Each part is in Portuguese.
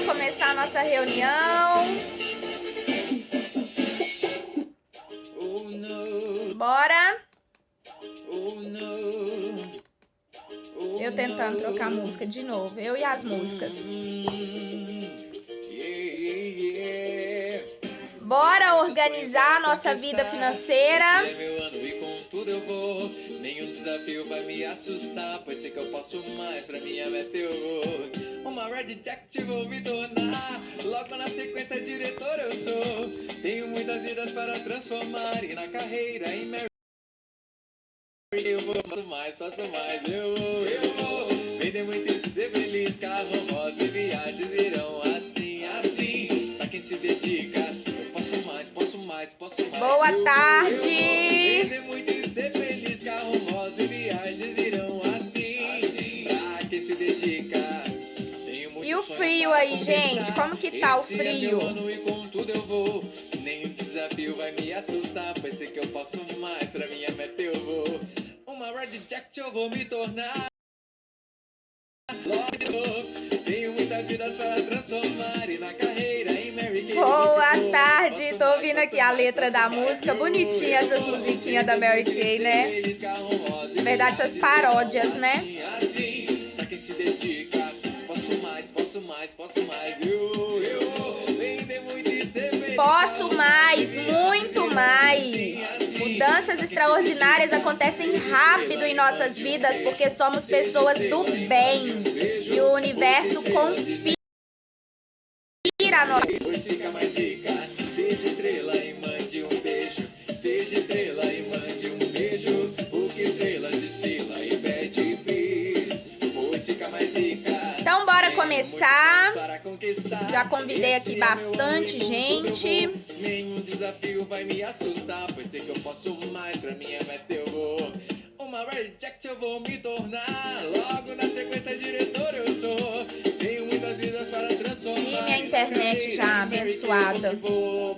começar a nossa reunião. Bora! Eu tentando trocar a música de novo. Eu e as músicas. Bora organizar a nossa vida financeira. Esse é meu ano e com tudo eu vou. Nenhum desafio vai me assustar, pois sei que eu posso mais, pra minha meta eu vou. Uma Red Jacket vou me tornar, logo na sequência diretor eu sou. Tenho muitas vidas para transformar e na carreira em Mary eu vou, faço mais, eu vou. Vender muito e ser feliz, carro, rosa e viagens irão assim, assim. Pra quem se dedica, eu posso mais, posso mais, posso mais. Boa tarde! Vender muito e ser feliz, carro, rosa e viagens irão assim, assim. Pra quem se dedica, tenho muito. E o frio aí, gente? Como que tá o frio? E com tudo eu vou. Nenhum desafio vai me assustar, pois sei que eu posso mais, pra minha meta eu vou. Uma Red Jacket eu vou me tornar. Tenho muitas vidas para transformar e na carreira em Mary Kay. Boa tarde! Tô ouvindo aqui a letra da música. Bonitinha essas musiquinhas da Mary Kay, né? Na verdade, essas paródias, né? Assim, pra quem se dedica, posso mais, posso mais, posso mais. Eu vender muito e ser feliz. Posso mais, muito mais. Mudanças extraordinárias acontecem rápido em nossas vidas porque somos pessoas do bem. E o universo conspira a nós. Fica mais rica, seja estrela e mande um beijo. Seja estrela e mande um beijo. Porque estrela desfila e pede bis. Pois fica mais rica. Então bora começar. Já convidei aqui bastante gente. Nenhum desafio vai me assustar, pois sei que eu posso mais, pra minha meta eu vou. Uma Red Jacket eu vou me tornar, logo na sequência diretor eu sou. Tenho muitas vidas para transformar. E minha internet já abençoada.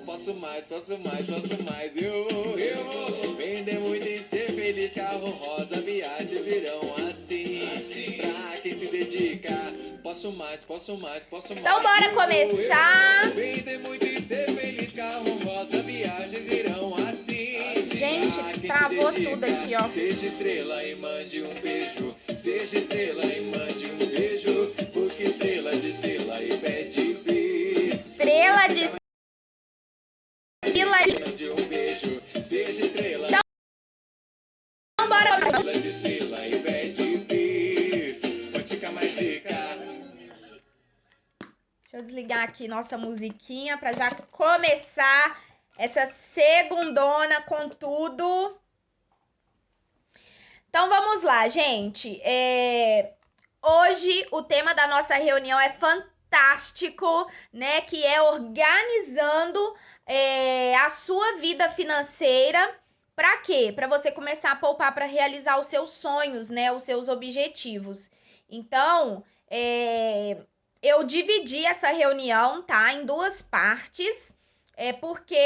Posso mais, posso mais, posso mais. Eu vou vender muito e ser feliz, carro rosa, viagens irão assim. Pra quem se dedica, posso mais, posso mais, posso mais. Então bora começar. Vender muito e ser feliz, carro rosa, viagens irão assim. Gente, travou tudo aqui, ó. Seja estrela e mande um beijo. Seja estrela e mande um beijo. Porque estrela desfila e pede bis. Estrela desfila e mande um beijo. Seja estrela. Então bora. Estrela desfila e pede bis. Pois fica mais rica. Deixa eu desligar aqui nossa musiquinha pra já começar essa segundona com tudo. Então vamos lá, gente. Hoje o tema da nossa reunião é fantástico, né? Que é organizando a sua vida financeira. Pra quê? Pra você começar a poupar para realizar os seus sonhos, né? Os seus objetivos. Então, eu dividi essa reunião, tá? Em duas partes. Porque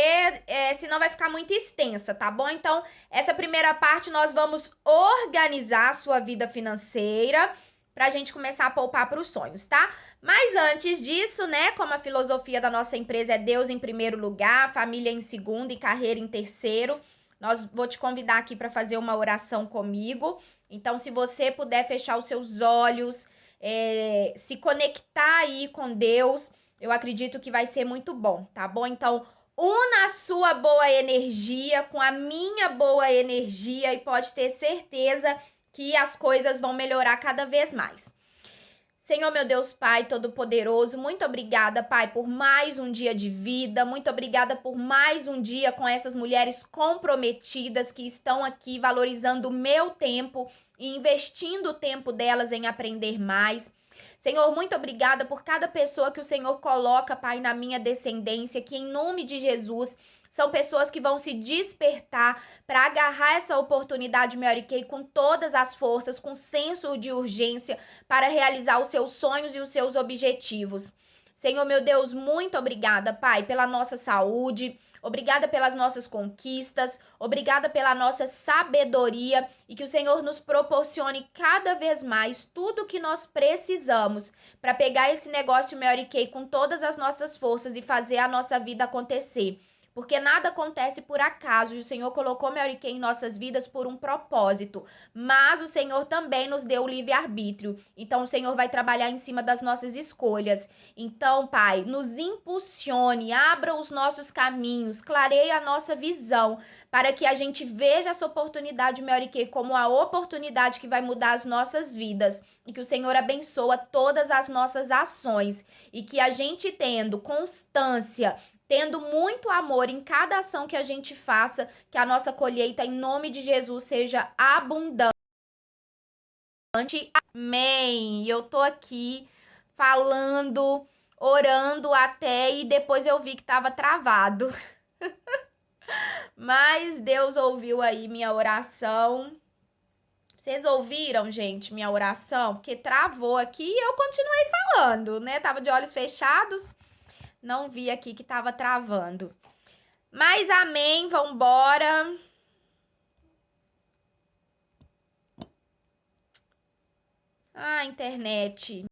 senão vai ficar muito extensa, tá bom? Então, essa primeira parte nós vamos organizar a sua vida financeira pra gente começar a poupar para os sonhos, tá? Mas antes disso, né, como a filosofia da nossa empresa é Deus em primeiro lugar, família em segundo e carreira em terceiro, vou te convidar aqui para fazer uma oração comigo. Então, se você puder fechar os seus olhos, se conectar aí com Deus, eu acredito que vai ser muito bom, tá bom? Então, una a sua boa energia com a minha boa energia e pode ter certeza que as coisas vão melhorar cada vez mais. Senhor, meu Deus Pai Todo-Poderoso, muito obrigada, Pai, por mais um dia de vida, muito obrigada por mais um dia com essas mulheres comprometidas que estão aqui valorizando o meu tempo e investindo o tempo delas em aprender mais. Senhor, muito obrigada por cada pessoa que o Senhor coloca, Pai, na minha descendência, que em nome de Jesus são pessoas que vão se despertar para agarrar essa oportunidade, Mary Kay, com todas as forças, com senso de urgência, para realizar os seus sonhos e os seus objetivos. Senhor, meu Deus, muito obrigada, Pai, pela nossa saúde. obrigada pelas nossas conquistas, obrigada pela nossa sabedoria e que o Senhor nos proporcione cada vez mais tudo que nós precisamos para pegar esse negócio Mary Kay com todas as nossas forças e fazer a nossa vida acontecer. Porque nada acontece por acaso e o Senhor colocou Mary Kay em nossas vidas por um propósito. Mas o Senhor também nos deu o livre-arbítrio. Então o Senhor vai trabalhar em cima das nossas escolhas. Então, Pai, nos impulsione, abra os nossos caminhos, clareie a nossa visão, para que a gente veja essa oportunidade Mary Kay como a oportunidade que vai mudar as nossas vidas. E que o Senhor abençoa todas as nossas ações. E que a gente tendo constância, tendo muito amor em cada ação que a gente faça, que a nossa colheita, em nome de Jesus, seja abundante. Amém. Eu tô aqui falando, orando até, e depois eu vi que tava travado. Mas Deus ouviu aí minha oração. Vocês ouviram, gente, minha oração? Porque travou aqui e eu continuei falando, né? Tava de olhos fechados. Não vi aqui que tava travando. Mas amém, vambora. Ah, internet.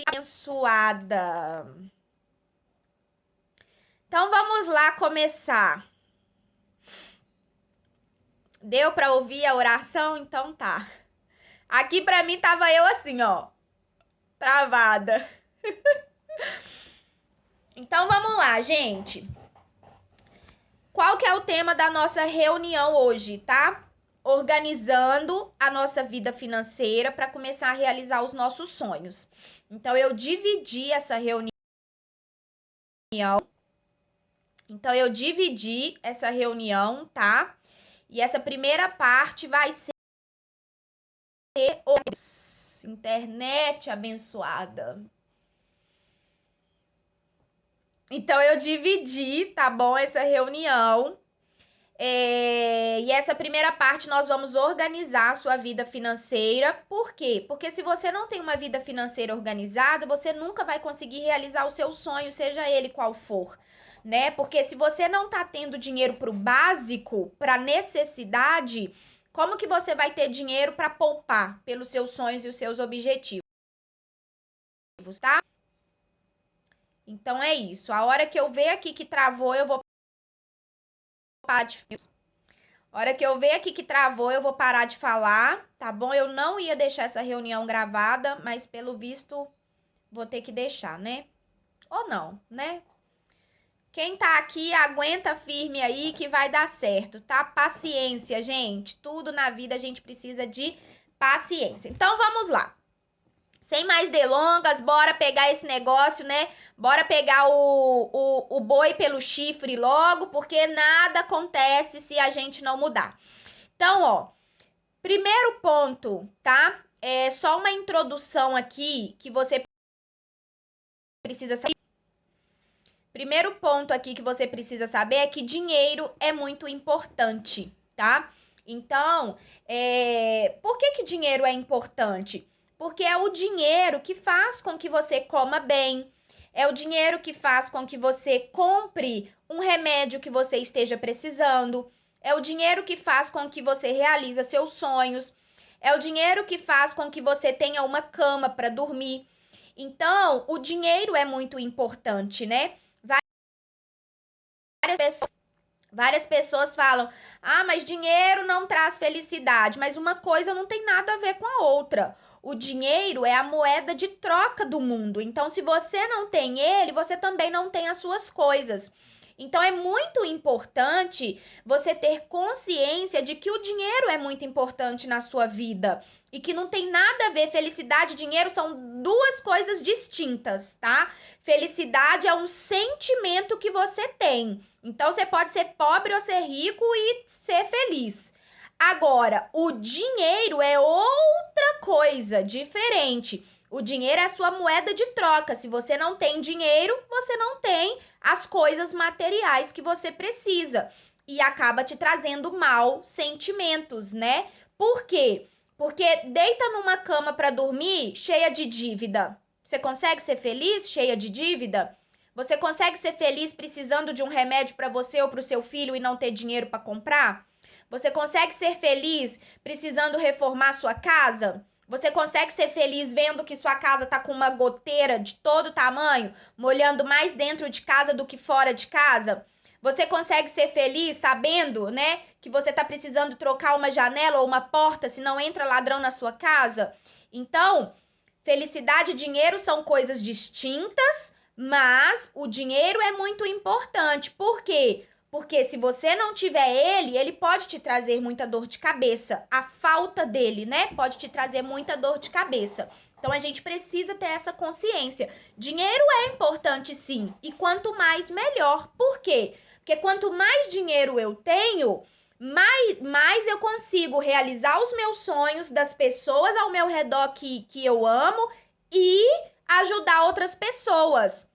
Abençoada. Então vamos lá começar. Deu para ouvir a oração? Então tá. Aqui para mim tava eu assim, ó, travada. Então vamos lá, gente. Qual que é o tema da nossa reunião hoje, tá? Organizando a nossa vida financeira para começar a realizar os nossos sonhos. Então eu dividi essa reunião. Tá? E essa primeira parte vai ser internet abençoada. Então eu dividi, tá bom, essa reunião. E essa primeira parte nós vamos organizar a sua vida financeira. Por quê? Porque se você não tem uma vida financeira organizada, você nunca vai conseguir realizar o seu sonho, seja ele qual for, né? Porque se você não tá tendo dinheiro pro básico, pra necessidade, como que você vai ter dinheiro para poupar pelos seus sonhos e os seus objetivos, tá? Então é isso. A hora que eu ver aqui que travou, eu vou parar de... A hora que eu ver aqui que travou, eu vou parar de falar, tá bom? Eu não ia deixar essa reunião gravada, mas pelo visto vou ter que deixar, né? Ou não, né? Quem tá aqui, aguenta firme aí que vai dar certo, tá? Paciência, gente. Tudo na vida a gente precisa de paciência. Então vamos lá. Sem mais delongas, bora pegar esse negócio, né? Bora pegar o boi pelo chifre logo, porque nada acontece se a gente não mudar. Então, ó, primeiro ponto, tá? É só uma introdução aqui que você precisa saber. Primeiro ponto aqui que você precisa saber é que dinheiro é muito importante, tá? Então, por que dinheiro é importante? Porque é o dinheiro que faz com que você coma bem, é o dinheiro que faz com que você compre um remédio que você esteja precisando, é o dinheiro que faz com que você realize seus sonhos, é o dinheiro que faz com que você tenha uma cama para dormir. Então, o dinheiro é muito importante, né? Várias pessoas falam, mas dinheiro não traz felicidade, mas uma coisa não tem nada a ver com a outra. O dinheiro é a moeda de troca do mundo. Então, se você não tem ele, você também não tem as suas coisas. Então, é muito importante você ter consciência de que o dinheiro é muito importante na sua vida e que não tem nada a ver. Felicidade e dinheiro são duas coisas distintas, tá? Felicidade é um sentimento que você tem. Então, você pode ser pobre ou ser rico e ser feliz. Agora, o dinheiro é outra coisa, diferente. O dinheiro é a sua moeda de troca. Se você não tem dinheiro, você não tem as coisas materiais que você precisa. E acaba te trazendo maus sentimentos, né? Por quê? Porque deita numa cama para dormir cheia de dívida. Você consegue ser feliz cheia de dívida? Você consegue ser feliz precisando de um remédio para você ou para o seu filho e não ter dinheiro para comprar? Você consegue ser feliz precisando reformar sua casa? Você consegue ser feliz vendo que sua casa tá com uma goteira de todo tamanho, molhando mais dentro de casa do que fora de casa? Você consegue ser feliz sabendo, né, que você tá precisando trocar uma janela ou uma porta, se não entra ladrão na sua casa? Então, felicidade e dinheiro são coisas distintas, mas o dinheiro é muito importante. Por quê? Porque se você não tiver ele, ele pode te trazer muita dor de cabeça. A falta dele, né, pode te trazer muita dor de cabeça. Então a gente precisa ter essa consciência. Dinheiro é importante sim, e quanto mais melhor. Por quê? Porque quanto mais dinheiro eu tenho, mais eu consigo realizar os meus sonhos das pessoas ao meu redor que eu amo e ajudar outras pessoas.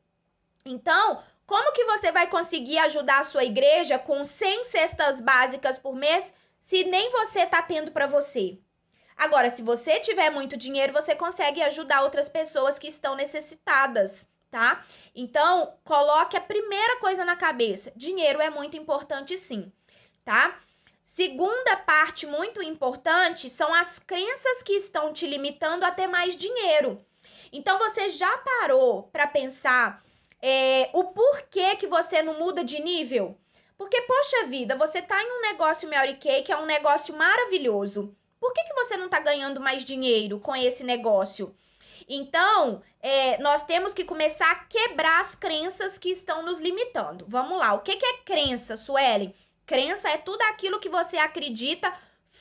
Então, como que você vai conseguir ajudar a sua igreja com 100 cestas básicas por mês se nem você tá tendo para você? Agora, se você tiver muito dinheiro, você consegue ajudar outras pessoas que estão necessitadas, tá? Então, coloque a primeira coisa na cabeça. Dinheiro é muito importante sim, tá? Segunda parte muito importante são as crenças que estão te limitando a ter mais dinheiro. Então, você já parou para pensar o porquê que você não muda de nível? Porque, poxa vida, você tá em um negócio Mary Kay, que é um negócio maravilhoso. Por que você não tá ganhando mais dinheiro com esse negócio? Então, nós temos que começar a quebrar as crenças que estão nos limitando. Vamos lá, o que é crença, Suelen? Crença é tudo aquilo que você acredita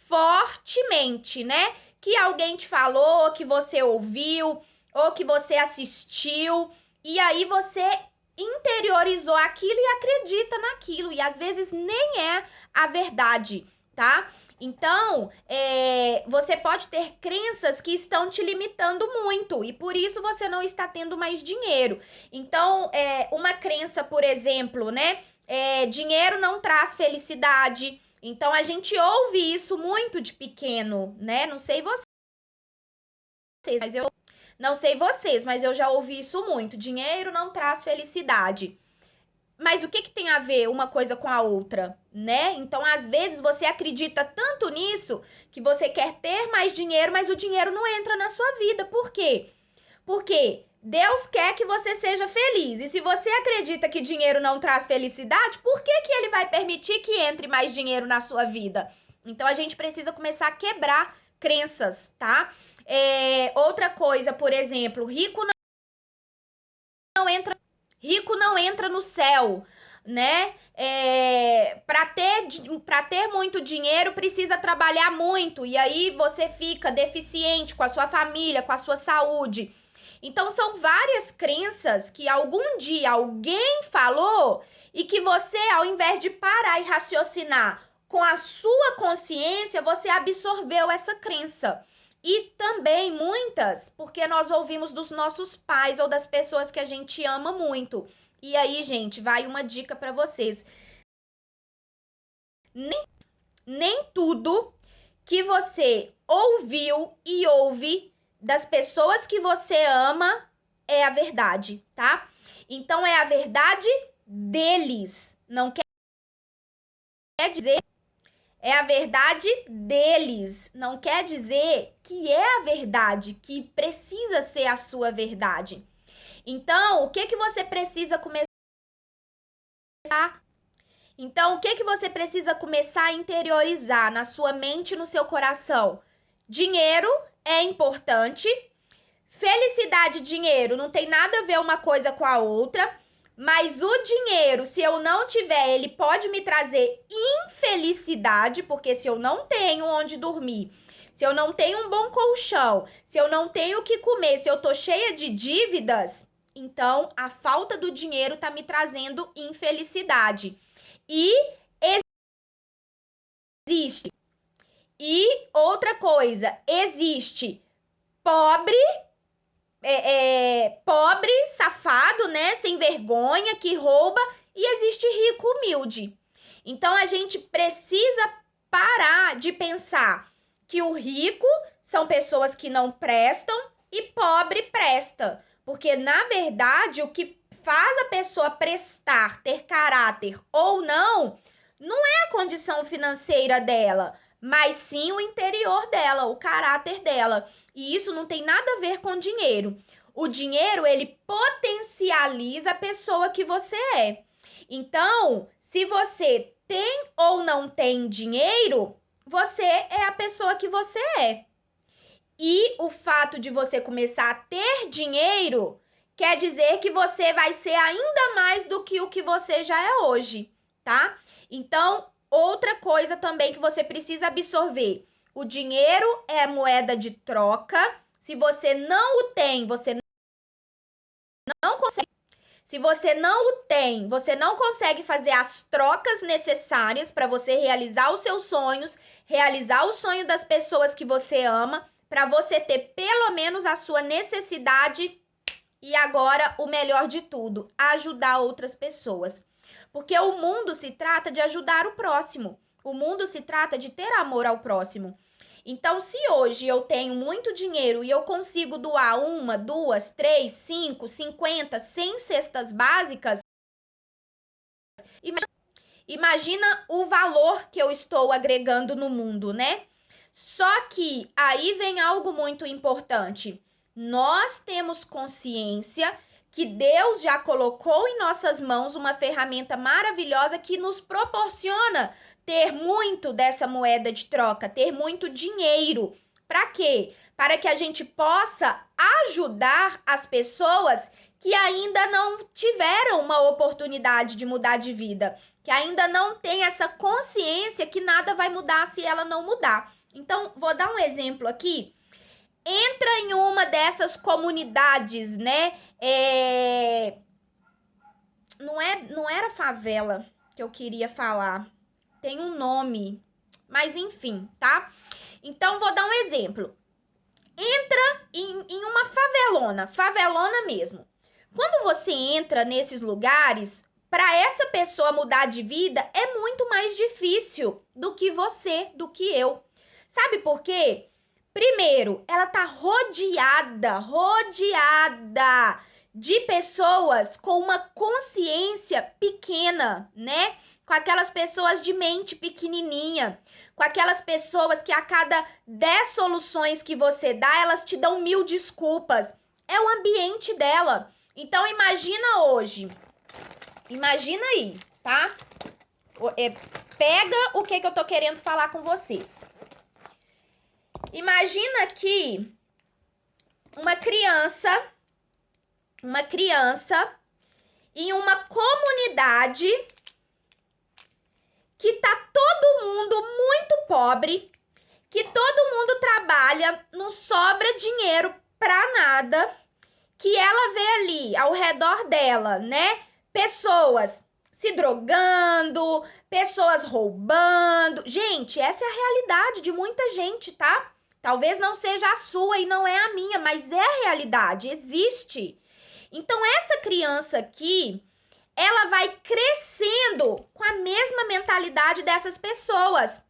fortemente, né? Que alguém te falou, que você ouviu, ou que você assistiu, e aí você interiorizou aquilo e acredita naquilo, e às vezes nem é a verdade, tá? Então, você pode ter crenças que estão te limitando muito, e por isso você não está tendo mais dinheiro. Então, uma crença, por exemplo, né? Dinheiro não traz felicidade. Então, a gente ouve isso muito de pequeno, né? Não sei vocês, mas eu já ouvi isso muito. Dinheiro não traz felicidade. Mas o que tem a ver uma coisa com a outra, né? Então, às vezes, você acredita tanto nisso que você quer ter mais dinheiro, mas o dinheiro não entra na sua vida. Por quê? Porque Deus quer que você seja feliz. E se você acredita que dinheiro não traz felicidade, por que ele vai permitir que entre mais dinheiro na sua vida? Então, a gente precisa começar a quebrar crenças, tá? Outra coisa, por exemplo, rico não entra no céu, né? Para ter muito dinheiro precisa trabalhar muito, e aí você fica deficiente com a sua família, com a sua saúde. Então são várias crenças que algum dia alguém falou e que você, ao invés de parar e raciocinar com a sua consciência, você absorveu essa crença. E também muitas, porque nós ouvimos dos nossos pais ou das pessoas que a gente ama muito. E aí, gente, vai uma dica para vocês. Nem tudo que você ouviu e ouve das pessoas que você ama é a verdade, tá? Então, é a verdade deles. Não quer dizer... É a verdade deles. Não quer dizer que é a verdade, que precisa ser a sua verdade. Então, o que você precisa começar? Então, o que você precisa começar a interiorizar na sua mente e no seu coração? Dinheiro é importante. Felicidade e dinheiro não tem nada a ver uma coisa com a outra. Mas o dinheiro, se eu não tiver, ele pode me trazer infelicidade, porque se eu não tenho onde dormir, se eu não tenho um bom colchão, se eu não tenho o que comer, se eu tô cheia de dívidas, então a falta do dinheiro tá me trazendo infelicidade. E existe. E outra coisa, existe pobre, pobre, safado, né? Sem vergonha, que rouba, e existe rico humilde. Então a gente precisa parar de pensar que o rico são pessoas que não prestam e pobre presta. Porque, na verdade, o que faz a pessoa prestar, ter caráter ou não, não é a condição financeira dela, mas sim o interior dela, o caráter dela. E isso não tem nada a ver com dinheiro. O dinheiro, ele potencializa a pessoa que você é. Então, se você tem ou não tem dinheiro, você é a pessoa que você é. E o fato de você começar a ter dinheiro quer dizer que você vai ser ainda mais do que o que você já é hoje, tá? Então, outra coisa também que você precisa absorver: o dinheiro é moeda de troca. Se você não o tem, você não consegue. Se você não o tem, você não consegue fazer as trocas necessárias para você realizar os seus sonhos, realizar o sonho das pessoas que você ama, para você ter pelo menos a sua necessidade. E agora, o melhor de tudo, ajudar outras pessoas. Porque o mundo se trata de ajudar o próximo. O mundo se trata de ter amor ao próximo. Então, se hoje eu tenho muito dinheiro e eu consigo doar 1, 2, 3, 5, 50, 100 cestas básicas, imagina o valor que eu estou agregando no mundo, né? Só que aí vem algo muito importante. Nós temos consciência que Deus já colocou em nossas mãos uma ferramenta maravilhosa que nos proporciona ter muito dessa moeda de troca, ter muito dinheiro. Para quê? Para que a gente possa ajudar as pessoas que ainda não tiveram uma oportunidade de mudar de vida, que ainda não tem essa consciência que nada vai mudar se ela não mudar. Então, vou dar um exemplo aqui. Entra em uma dessas comunidades, né? Não era favela que eu queria falar. Tem um nome. Mas enfim, tá? Então, vou dar um exemplo. Entra em uma favelona mesmo. Quando você entra nesses lugares, para essa pessoa mudar de vida é muito mais difícil do que você, do que eu. Sabe por quê? Primeiro, ela tá rodeada de pessoas com uma consciência pequena, né? Com aquelas pessoas de mente pequenininha, com aquelas pessoas que a cada 10 soluções que você dá, elas te dão 1000 desculpas. É o ambiente dela. Então, imagina hoje. Imagina aí, tá? Pega o que eu tô querendo falar com vocês. Imagina que uma criança em uma comunidade que tá todo mundo muito pobre, que todo mundo trabalha, não sobra dinheiro pra nada, que ela vê ali ao redor dela, né? Pessoas se drogando, pessoas roubando. Gente, essa é a realidade de muita gente, tá? Talvez não seja a sua e não é a minha, mas é a realidade, existe. Então, essa criança aqui, ela vai crescendo com a mesma mentalidade dessas pessoas,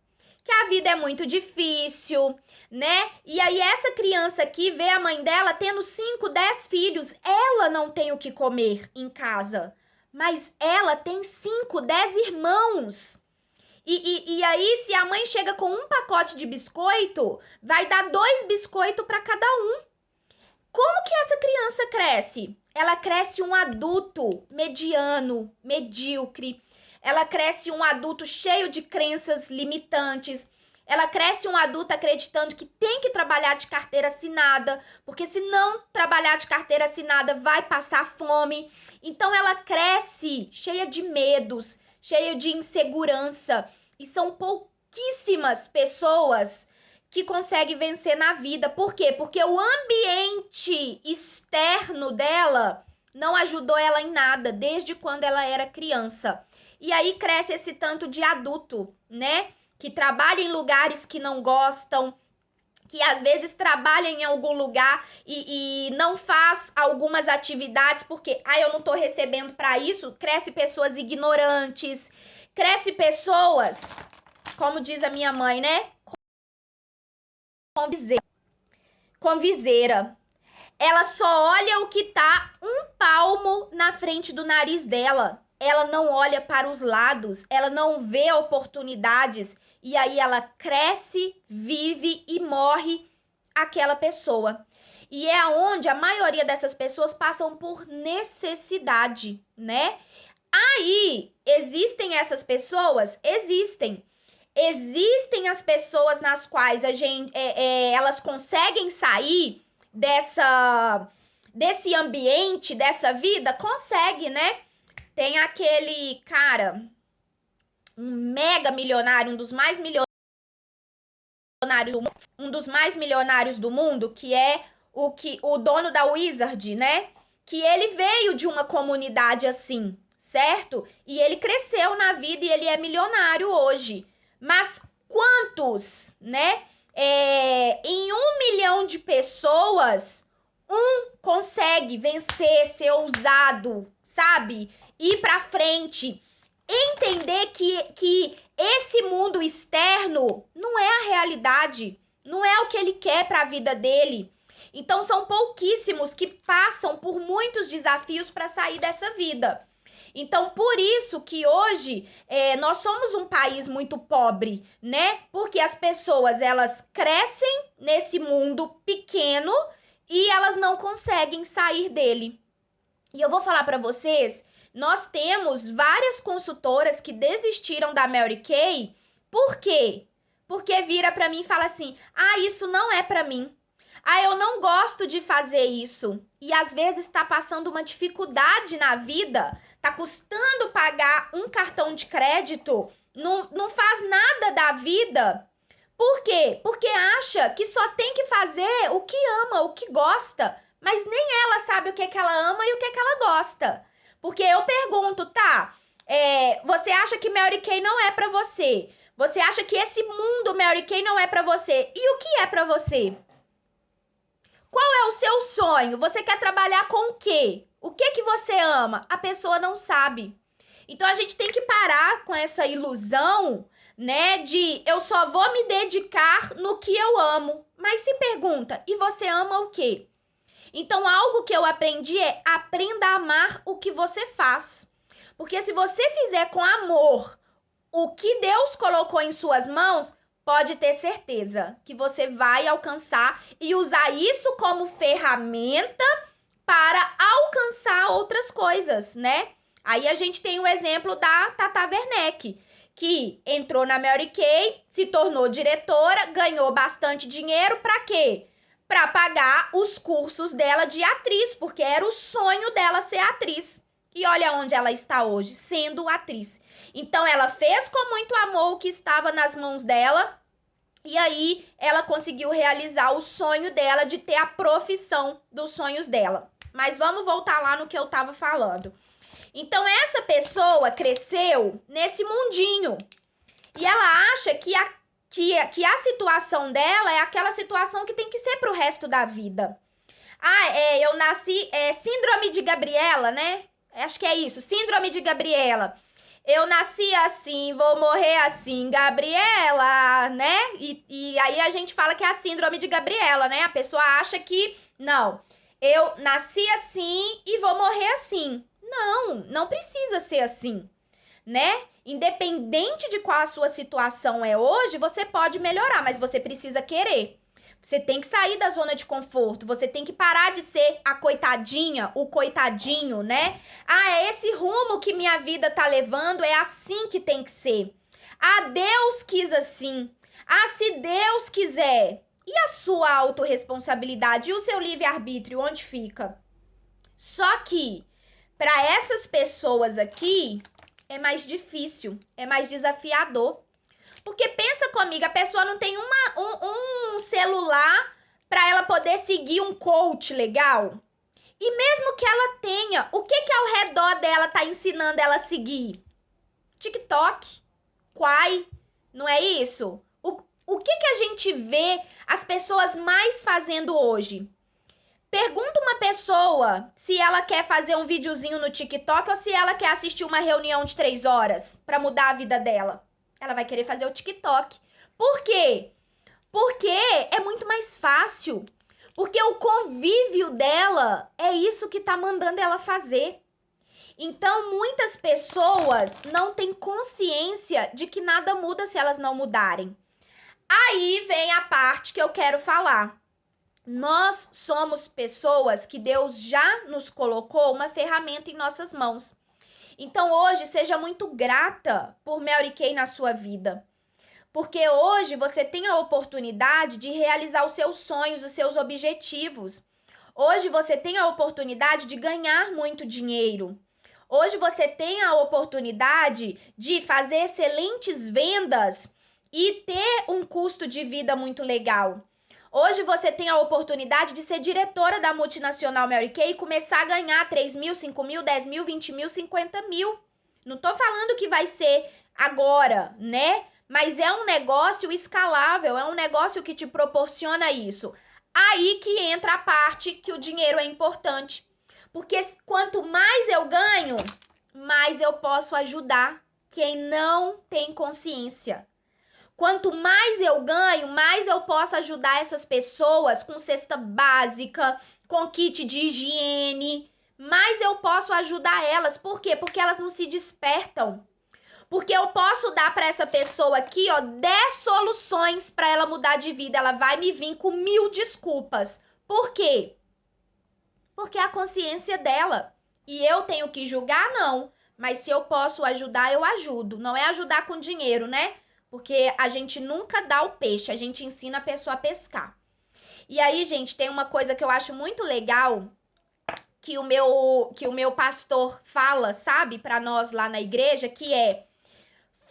que a vida é muito difícil, né? E aí essa criança aqui vê a mãe dela tendo 5, 10 filhos, ela não tem o que comer em casa, mas ela tem 5, 10 irmãos. E aí, se a mãe chega com um pacote de biscoito, vai dar 2 biscoitos para cada um. Como que essa criança cresce? Ela cresce um adulto mediano, medíocre. Ela cresce um adulto cheio de crenças limitantes. Ela cresce um adulto acreditando que tem que trabalhar de carteira assinada, porque se não trabalhar de carteira assinada vai passar fome. Então ela cresce cheia de medos, cheia de insegurança. E são pouquíssimas pessoas que conseguem vencer na vida. Por quê? Porque o ambiente externo dela não ajudou ela em nada desde quando ela era criança. E aí cresce esse tanto de adulto, né? Que trabalha em lugares que não gostam, que às vezes trabalha em algum lugar e não faz algumas atividades porque eu não tô recebendo para isso. Cresce pessoas ignorantes, cresce pessoas, como diz a minha mãe, né? Com viseira. ela só olha o que tá um palmo na frente do nariz dela. Ela não olha para os lados, ela não vê oportunidades. E aí ela cresce, vive e morre aquela pessoa. E é onde a maioria dessas pessoas passam por necessidade, né? Aí, existem essas pessoas? Existem. Existem as pessoas nas quais elas conseguem sair desse ambiente, dessa vida? Consegue, né? Tem aquele cara, um mega milionário, um dos mais milionários do mundo, que é o dono da Wizard, né? Que ele veio de uma comunidade assim, certo? E ele cresceu na vida e ele é milionário hoje. Mas quantos, né? Em 1 milhão de pessoas, consegue vencer, ser ousado, sabe? Ir pra frente, entender que esse mundo externo não é a realidade, não é o que ele quer para a vida dele. Então são pouquíssimos que passam por muitos desafios para sair dessa vida. Então por isso que hoje nós somos um país muito pobre, né? Porque as pessoas elas crescem nesse mundo pequeno e elas não conseguem sair dele. E eu vou falar para vocês, nós temos várias consultoras que desistiram da Mary Kay. Por quê? Porque vira para mim e fala assim: "Ah, isso não é para mim. Ah, eu não gosto de fazer isso". E às vezes está passando uma dificuldade na vida, tá custando pagar um cartão de crédito, não faz nada da vida. Por quê? Porque acha que só tem que fazer o que ama, o que gosta, mas nem ela sabe o que que ela ama e o que que ela gosta. Porque eu pergunto, tá, você acha que Mary Kay não é pra você? Você acha que esse mundo Mary Kay não é pra você? E o que é pra você? Qual é o seu sonho? Você quer trabalhar com o quê? O que que você ama? A pessoa não sabe. Então a gente tem que parar com essa ilusão, né, de eu só vou me dedicar no que eu amo. Mas se pergunta, e você ama o quê? Então, algo que eu aprendi é aprenda a amar o que você faz. Porque se você fizer com amor o que Deus colocou em suas mãos, pode ter certeza que você vai alcançar e usar isso como ferramenta para alcançar outras coisas, né? Aí a gente tem o exemplo da Tata Werneck, que entrou na Mary Kay, se tornou diretora, ganhou bastante dinheiro, para quê? Para pagar os cursos dela de atriz, porque era o sonho dela ser atriz. E olha onde ela está hoje, sendo atriz. Então ela fez com muito amor o que estava nas mãos dela, e aí ela conseguiu realizar o sonho dela de ter a profissão dos sonhos dela. Mas vamos voltar lá no que eu estava falando. Então essa pessoa cresceu nesse mundinho e ela acha que a situação dela é aquela situação que tem que ser pro resto da vida. Eu nasci, síndrome de Gabriela, né? Acho que é isso, síndrome de Gabriela. Eu nasci assim, vou morrer assim, Gabriela, né? E aí a gente fala que é a síndrome de Gabriela, né? A pessoa acha que, não, eu nasci assim e vou morrer assim. Não precisa ser assim, né? Independente de qual a sua situação é hoje, você pode melhorar, mas você precisa querer. Você tem que sair da zona de conforto, você tem que parar de ser a coitadinha, o coitadinho, né? É esse rumo que minha vida tá levando, é assim que tem que ser. Deus quis assim. Se Deus quiser. E a sua autorresponsabilidade e o seu livre-arbítrio, onde fica? Só que, para essas pessoas aqui, é mais difícil, é mais desafiador. Porque pensa comigo, a pessoa não tem um celular para ela poder seguir um coach legal. E mesmo que ela tenha, o que ao redor dela tá ensinando ela a seguir? TikTok, Quai, não é isso? O que a gente vê as pessoas mais fazendo hoje? Pergunta uma pessoa se ela quer fazer um videozinho no TikTok ou se ela quer assistir uma reunião de 3 horas para mudar a vida dela. Ela vai querer fazer o TikTok. Por quê? Porque é muito mais fácil. Porque o convívio dela é isso que tá mandando ela fazer. Então, muitas pessoas não têm consciência de que nada muda se elas não mudarem. Aí vem a parte que eu quero falar. Nós somos pessoas que Deus já nos colocou uma ferramenta em nossas mãos. Então, hoje, seja muito grata por Mary Kay na sua vida. Porque hoje você tem a oportunidade de realizar os seus sonhos, os seus objetivos. Hoje você tem a oportunidade de ganhar muito dinheiro. Hoje você tem a oportunidade de fazer excelentes vendas e ter um custo de vida muito legal. Hoje você tem a oportunidade de ser diretora da multinacional Mary Kay e começar a ganhar 3 mil, 5 mil, 10 mil, 20 mil, 50 mil. Não tô falando que vai ser agora, né? Mas é um negócio escalável, é um negócio que te proporciona isso. Aí que entra a parte que o dinheiro é importante. Porque quanto mais eu ganho, mais eu posso ajudar quem não tem consciência. Quanto mais eu ganho, mais eu posso ajudar essas pessoas com cesta básica, com kit de higiene. Mais eu posso ajudar elas. Por quê? Porque elas não se despertam. Porque eu posso dar para essa pessoa aqui, ó, 10 soluções para ela mudar de vida. Ela vai me vir com 1000 desculpas. Por quê? Porque é a consciência dela. E eu tenho que julgar? Não. Mas se eu posso ajudar, eu ajudo. Não é ajudar com dinheiro, né? Porque a gente nunca dá o peixe, a gente ensina a pessoa a pescar. E aí, gente, tem uma coisa que eu acho muito legal que o meu pastor fala, sabe, para nós lá na igreja, que é: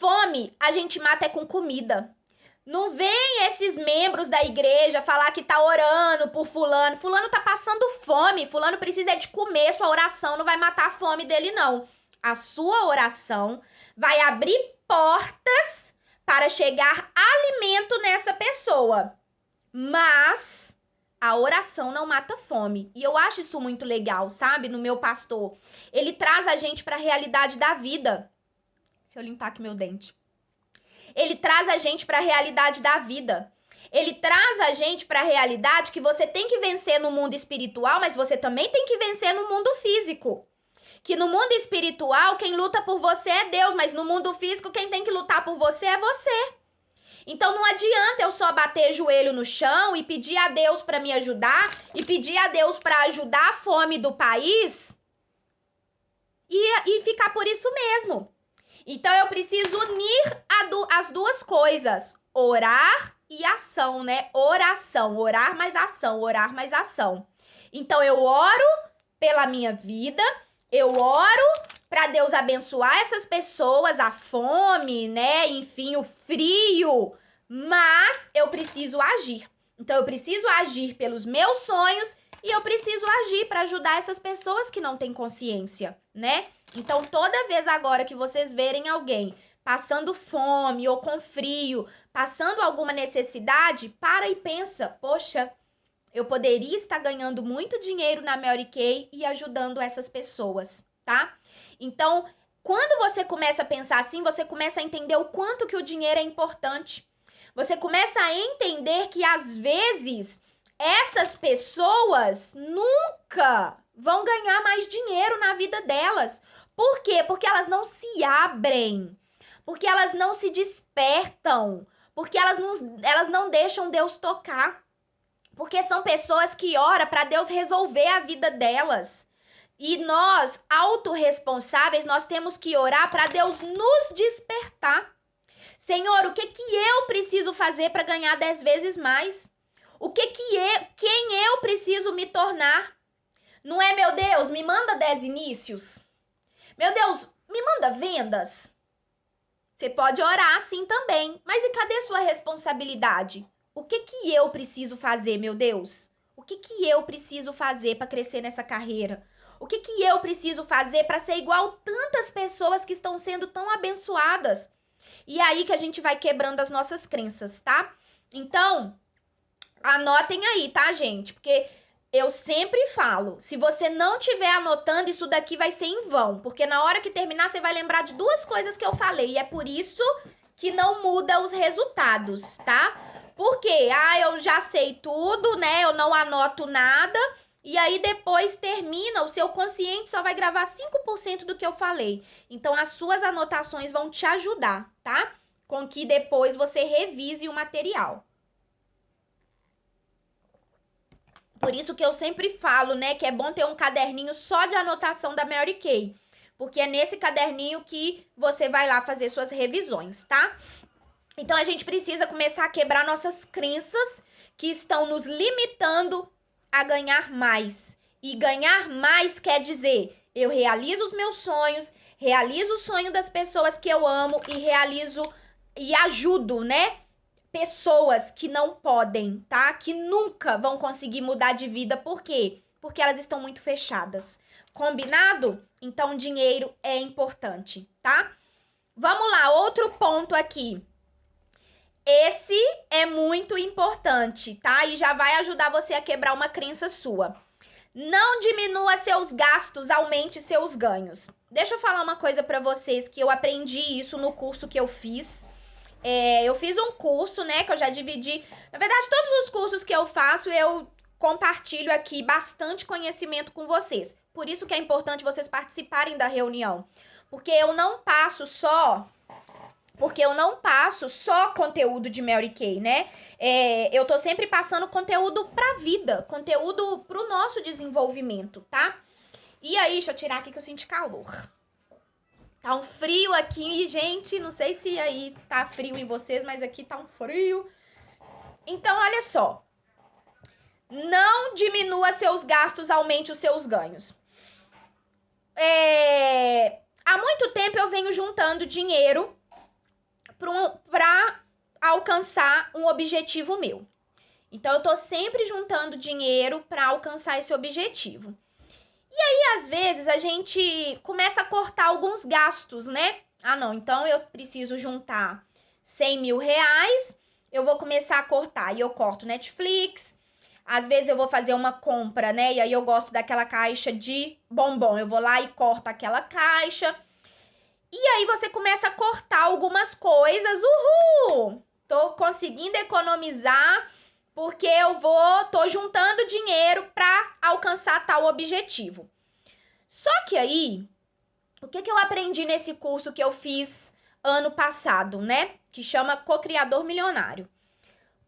fome a gente mata é com comida. Não vem esses membros da igreja falar que tá orando por fulano. Fulano tá passando fome. Fulano precisa de comer. Sua oração não vai matar a fome dele, não. A sua oração vai abrir portas para chegar alimento nessa pessoa. Mas a oração não mata fome. E eu acho isso muito legal, sabe? No meu pastor. Ele traz a gente para a realidade da vida. Deixa eu limpar aqui meu dente. Ele traz a gente para a realidade da vida. Ele traz a gente para a realidade que você tem que vencer no mundo espiritual, mas você também tem que vencer no mundo físico. Que no mundo espiritual, quem luta por você é Deus, mas no mundo físico, quem tem que lutar por você é você. Então não adianta eu só bater joelho no chão e pedir a Deus para me ajudar, e pedir a Deus para ajudar a fome do país e ficar por isso mesmo. Então, eu preciso unir as duas coisas, orar e ação, né? Oração, orar mais ação, orar mais ação. Então, eu oro pela minha vida, eu oro para Deus abençoar essas pessoas, a fome, né? Enfim, o frio, mas eu preciso agir. Então, eu preciso agir pelos meus sonhos e eu preciso agir para ajudar essas pessoas que não têm consciência, né? Então, toda vez agora que vocês verem alguém passando fome ou com frio, passando alguma necessidade, para e pensa: poxa, eu poderia estar ganhando muito dinheiro na Mary Kay e ajudando essas pessoas, tá? Então, quando você começa a pensar assim, você começa a entender o quanto que o dinheiro é importante. Você começa a entender que, às vezes, essas pessoas nunca vão ganhar mais dinheiro na vida delas. Por quê? Porque elas não se abrem, porque elas não se despertam, porque elas não deixam Deus tocar, porque são pessoas que oram para Deus resolver a vida delas. E nós, autorresponsáveis, nós temos que orar para Deus nos despertar. Senhor, o que eu preciso fazer para ganhar 10 vezes mais? Quem eu preciso me tornar? Não é, meu Deus, me manda 10 inícios? Meu Deus, me manda vendas? Você pode orar assim também, mas e cadê sua responsabilidade? O que eu preciso fazer, meu Deus? O que eu preciso fazer para crescer nessa carreira? O que eu preciso fazer para ser igual tantas pessoas que estão sendo tão abençoadas? E é aí que a gente vai quebrando as nossas crenças, tá? Então, anotem aí, tá, gente? Porque eu sempre falo, se você não estiver anotando, isso daqui vai ser em vão. Porque na hora que terminar, você vai lembrar de duas coisas que eu falei. E é por isso que não muda os resultados, tá? Por quê? Eu já sei tudo, né? Eu não anoto nada. E aí depois termina, o seu consciente só vai gravar 5% do que eu falei. Então as suas anotações vão te ajudar, tá? Com que depois você revise o material. Por isso que eu sempre falo, né, que é bom ter um caderninho só de anotação da Mary Kay. Porque é nesse caderninho que você vai lá fazer suas revisões, tá? Então a gente precisa começar a quebrar nossas crenças que estão nos limitando a ganhar mais. E ganhar mais quer dizer, eu realizo os meus sonhos, realizo o sonho das pessoas que eu amo e realizo e ajudo, né? Pessoas que não podem, tá? Que nunca vão conseguir mudar de vida. Por quê? Porque elas estão muito fechadas. Combinado? Então, dinheiro é importante, tá? Vamos lá, outro ponto aqui. Esse é muito importante, tá? E já vai ajudar você a quebrar uma crença sua. Não diminua seus gastos, aumente seus ganhos. Deixa eu falar uma coisa pra vocês que eu aprendi isso no curso que eu fiz. Eu fiz um curso, né, que eu já dividi. Na verdade, todos os cursos que eu faço, eu compartilho aqui bastante conhecimento com vocês. Por isso que é importante vocês participarem da reunião. Porque eu não passo só conteúdo de Mary Kay, né? Eu tô sempre passando conteúdo pra vida, conteúdo pro nosso desenvolvimento, tá? E aí, deixa eu tirar aqui que eu senti calor. Tá um frio aqui, gente. Não sei se aí tá frio em vocês, mas aqui tá um frio. Então, olha só. Não diminua seus gastos, aumente os seus ganhos. Há muito tempo eu venho juntando dinheiro para alcançar um objetivo meu. Então, eu tô sempre juntando dinheiro para alcançar esse objetivo. E aí, às vezes, a gente começa a cortar alguns gastos, né? Não, então eu preciso juntar 100 mil reais, eu vou começar a cortar. E eu corto Netflix, às vezes eu vou fazer uma compra, né? E aí eu gosto daquela caixa de bombom. Eu vou lá e corto aquela caixa. E aí você começa a cortar algumas coisas. Uhul! Tô conseguindo economizar porque tô juntando dinheiro para alcançar tal objetivo. Só que aí, o que eu aprendi nesse curso que eu fiz ano passado, né? Que chama Co-Criador Milionário.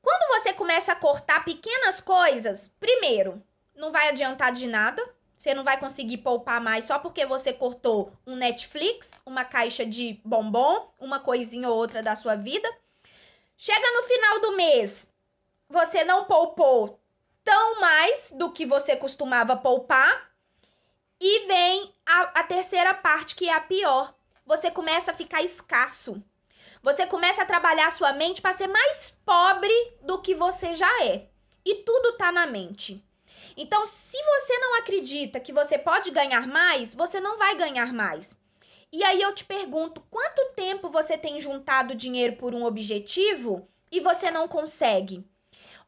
Quando você começa a cortar pequenas coisas, primeiro, não vai adiantar de nada. Você não vai conseguir poupar mais só porque você cortou um Netflix, uma caixa de bombom, uma coisinha ou outra da sua vida. Chega no final do mês, você não poupou tão mais do que você costumava poupar. E vem a terceira parte, que é a pior. Você começa a ficar escasso. Você começa a trabalhar a sua mente para ser mais pobre do que você já é. E tudo tá na mente. Então, se você não acredita que você pode ganhar mais, você não vai ganhar mais. E aí eu te pergunto, quanto tempo você tem juntado dinheiro por um objetivo e você não consegue?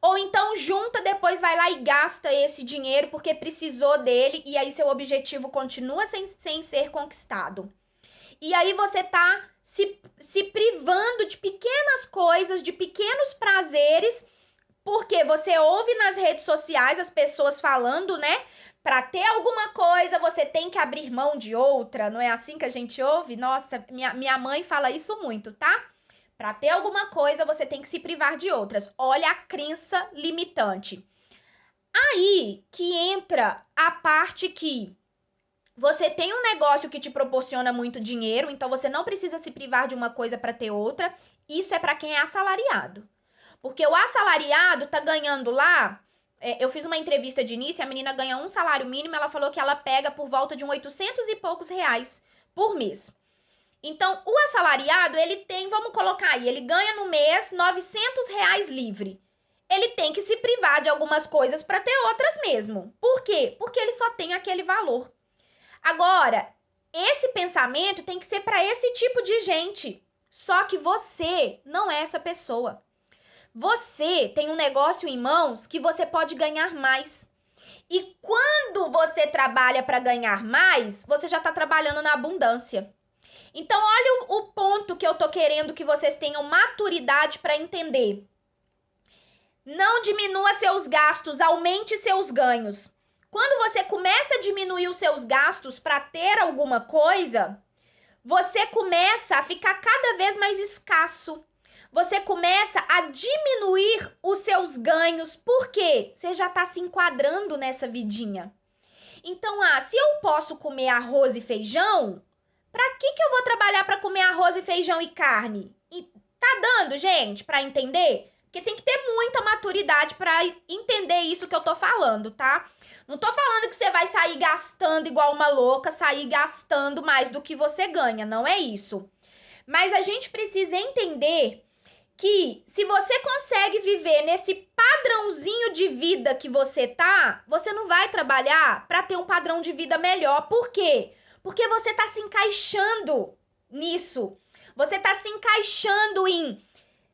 Ou então junta, depois vai lá e gasta esse dinheiro porque precisou dele e aí seu objetivo continua sem ser conquistado. E aí você tá se privando de pequenas coisas, de pequenos prazeres, porque você ouve nas redes sociais as pessoas falando, né? Para ter alguma coisa, você tem que abrir mão de outra. Não é assim que a gente ouve? Nossa, minha mãe fala isso muito, tá? Para ter alguma coisa, você tem que se privar de outras. Olha a crença limitante. Aí que entra a parte que você tem um negócio que te proporciona muito dinheiro, então você não precisa se privar de uma coisa para ter outra. Isso é para quem é assalariado. Porque o assalariado tá ganhando lá. Eu fiz uma entrevista de início, a menina ganha um salário mínimo, ela falou que ela pega por volta de 800 e poucos reais por mês. Então, o assalariado, ele tem, vamos colocar aí, ele ganha no mês 900 reais livre. Ele tem que se privar de algumas coisas para ter outras mesmo. Por quê? Porque ele só tem aquele valor. Agora, esse pensamento tem que ser para esse tipo de gente. Só que você não é essa pessoa. Você tem um negócio em mãos que você pode ganhar mais. E quando você trabalha para ganhar mais, você já está trabalhando na abundância. Então, olha o ponto que eu tô querendo que vocês tenham maturidade para entender. Não diminua seus gastos, aumente seus ganhos. Quando você começa a diminuir os seus gastos para ter alguma coisa, você começa a ficar cada vez mais escasso. Você começa a diminuir os seus ganhos. Por quê? Você já está se enquadrando nessa vidinha. Então, se eu posso comer arroz e feijão, para que eu vou trabalhar para comer arroz e feijão e carne? E tá dando, gente, para entender? Porque tem que ter muita maturidade para entender isso que eu tô falando, tá? Não tô falando que você vai sair gastando igual uma louca, sair gastando mais do que você ganha, não é isso. Mas a gente precisa entender que se você consegue viver nesse padrãozinho de vida que você tá, você não vai trabalhar para ter um padrão de vida melhor. Por quê? Porque você tá se encaixando nisso. Você tá se encaixando em...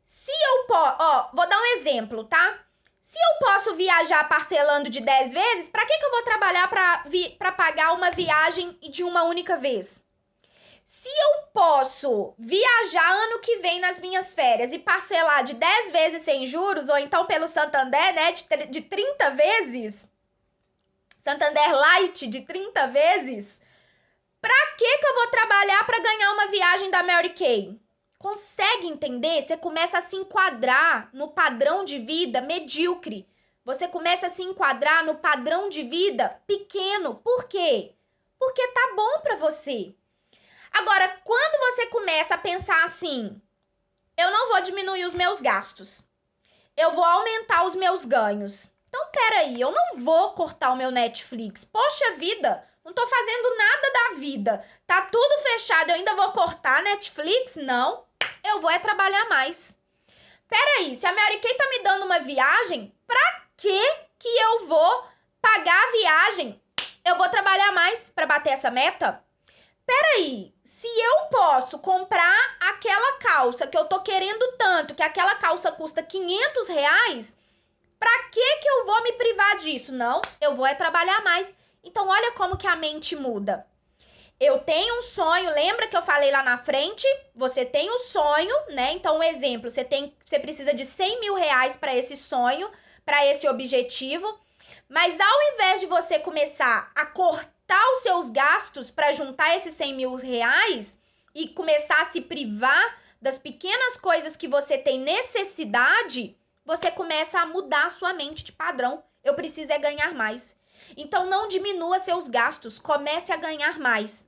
Se eu posso... vou dar um exemplo, tá? Se eu posso viajar parcelando de 10 vezes, para que eu vou trabalhar para pagar uma viagem de uma única vez? Se eu posso viajar ano que vem nas minhas férias e parcelar de 10 vezes sem juros, ou então pelo Santander, né, de 30 vezes, Santander Light de 30 vezes, pra que eu vou trabalhar para ganhar uma viagem da Mary Kay? Consegue entender? Você começa a se enquadrar no padrão de vida medíocre. Você começa a se enquadrar no padrão de vida pequeno. Por quê? Porque tá bom para você. Agora, quando você começa a pensar assim, eu não vou diminuir os meus gastos, eu vou aumentar os meus ganhos. Então, peraí, eu não vou cortar o meu Netflix. Poxa vida, não tô fazendo nada da vida. Tá tudo fechado, eu ainda vou cortar Netflix? Não, eu vou trabalhar mais. Peraí, se a Mary Kay tá me dando uma viagem, pra que eu vou pagar a viagem? Eu vou trabalhar mais pra bater essa meta? Peraí, se eu posso comprar aquela calça que eu tô querendo tanto, que aquela calça custa 500 reais, pra que eu vou me privar disso? Não, eu vou trabalhar mais. Então, olha como que a mente muda. Eu tenho um sonho, lembra que eu falei lá na frente? Você tem um sonho, né? Então, um exemplo, você precisa de 100 mil reais para esse sonho, para esse objetivo. Mas ao invés de você começar a cortar os seus gastos para juntar esses 100 mil reais e começar a se privar das pequenas coisas que você tem necessidade, você começa a mudar a sua mente de padrão. Eu preciso ganhar mais. Então, não diminua seus gastos, comece a ganhar mais.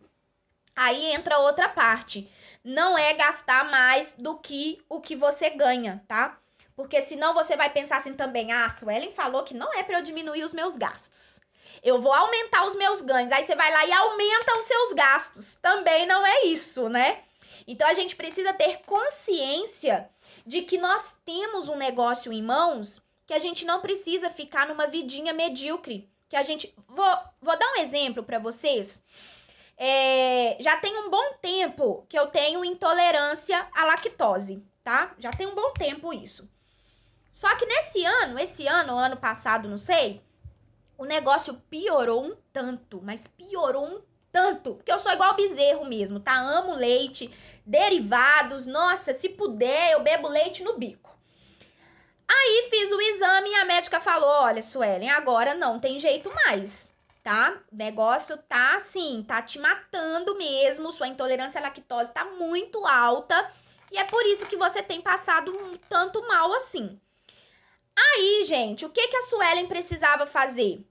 Aí entra outra parte. Não é gastar mais do que o que você ganha, tá? Porque senão você vai pensar assim também, a Suelen falou que não é para eu diminuir os meus gastos. Eu vou aumentar os meus ganhos. Aí você vai lá e aumenta os seus gastos. Também não é isso, né? Então, a gente precisa ter consciência de que nós temos um negócio em mãos que a gente não precisa ficar numa vidinha medíocre. Que a gente... Vou dar um exemplo para vocês. Já tem um bom tempo que eu tenho intolerância à lactose, tá? Já tem um bom tempo isso. Só que esse ano passado, não sei, o negócio piorou um tanto, mas piorou um tanto, porque eu sou igual bezerro mesmo, tá? Amo leite, derivados, nossa, se puder eu bebo leite no bico. Aí fiz o exame e a médica falou, olha, Suelen, agora não tem jeito mais, tá? O negócio tá assim, tá te matando mesmo, sua intolerância à lactose tá muito alta e é por isso que você tem passado tanto mal assim. Aí, gente, o que a Suelen precisava fazer?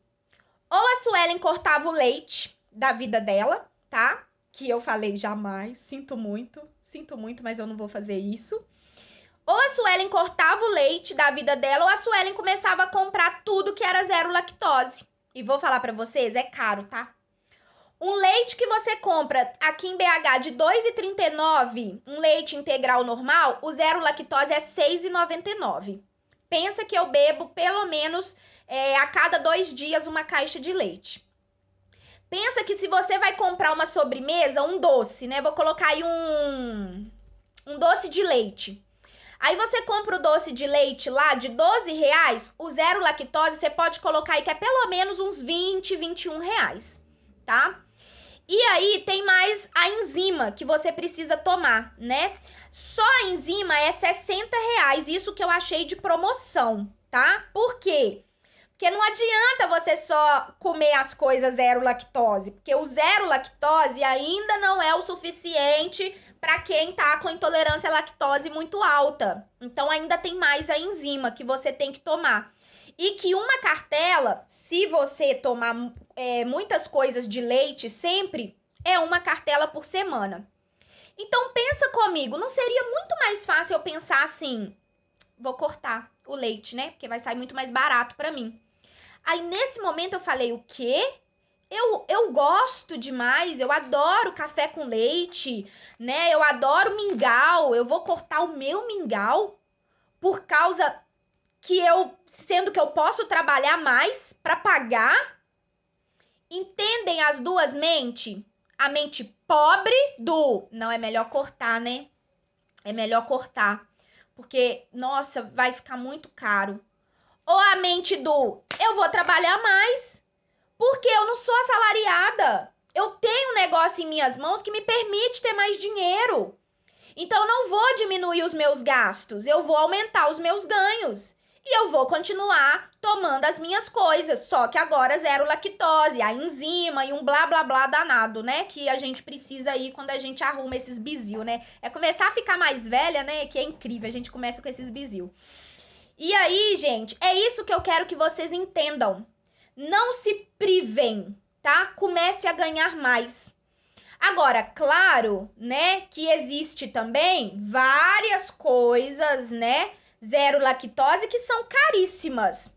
Ou a Suelen cortava o leite da vida dela, tá? Que eu falei jamais, sinto muito, mas eu não vou fazer isso. Ou a Suelen cortava o leite da vida dela, ou a Suelen começava a comprar tudo que era zero lactose. E vou falar pra vocês, é caro, tá? Um leite que você compra aqui em BH de R$ 2,39, um leite integral normal, o zero lactose é R$ 6,99. Pensa que eu bebo pelo menos a cada 2 dias uma caixa de leite. Pensa que se você vai comprar uma sobremesa, um doce, né? Vou colocar aí um doce de leite. Aí você compra o doce de leite lá de R$12, o zero lactose você pode colocar aí que é pelo menos uns R$20, R$21, tá? E aí tem mais a enzima que você precisa tomar, né? Só a enzima é R$60, isso que eu achei de promoção, tá? Por quê? Porque não adianta você só comer as coisas zero lactose, porque o zero lactose ainda não é o suficiente para quem tá com intolerância à lactose muito alta. Então ainda tem mais a enzima que você tem que tomar. E que uma cartela, se você tomar muitas coisas de leite sempre, é uma cartela por semana. Então pensa comigo, não seria muito mais fácil eu pensar assim, vou cortar o leite, né? Porque vai sair muito mais barato para mim. Aí, nesse momento, eu falei, o quê? Eu gosto demais, eu adoro café com leite, né? Eu adoro mingau, eu vou cortar o meu mingau por causa sendo que eu posso trabalhar mais para pagar? Entendem as duas mentes? A mente pobre não, é melhor cortar, né? É melhor cortar, porque, nossa, vai ficar muito caro. Ou a mente eu vou trabalhar mais, porque eu não sou assalariada. Eu tenho um negócio em minhas mãos que me permite ter mais dinheiro. Então, eu não vou diminuir os meus gastos, eu vou aumentar os meus ganhos. E eu vou continuar tomando as minhas coisas, só que agora zero lactose, a enzima e um blá blá blá danado, né? Que a gente precisa aí quando a gente arruma esses bizil, né? É começar a ficar mais velha, né? Que é incrível, a gente começa com esses bizil. E aí, gente, é isso que eu quero que vocês entendam. Não se privem, tá? Comece a ganhar mais. Agora, claro, né, que existe também várias coisas, né, zero lactose que são caríssimas.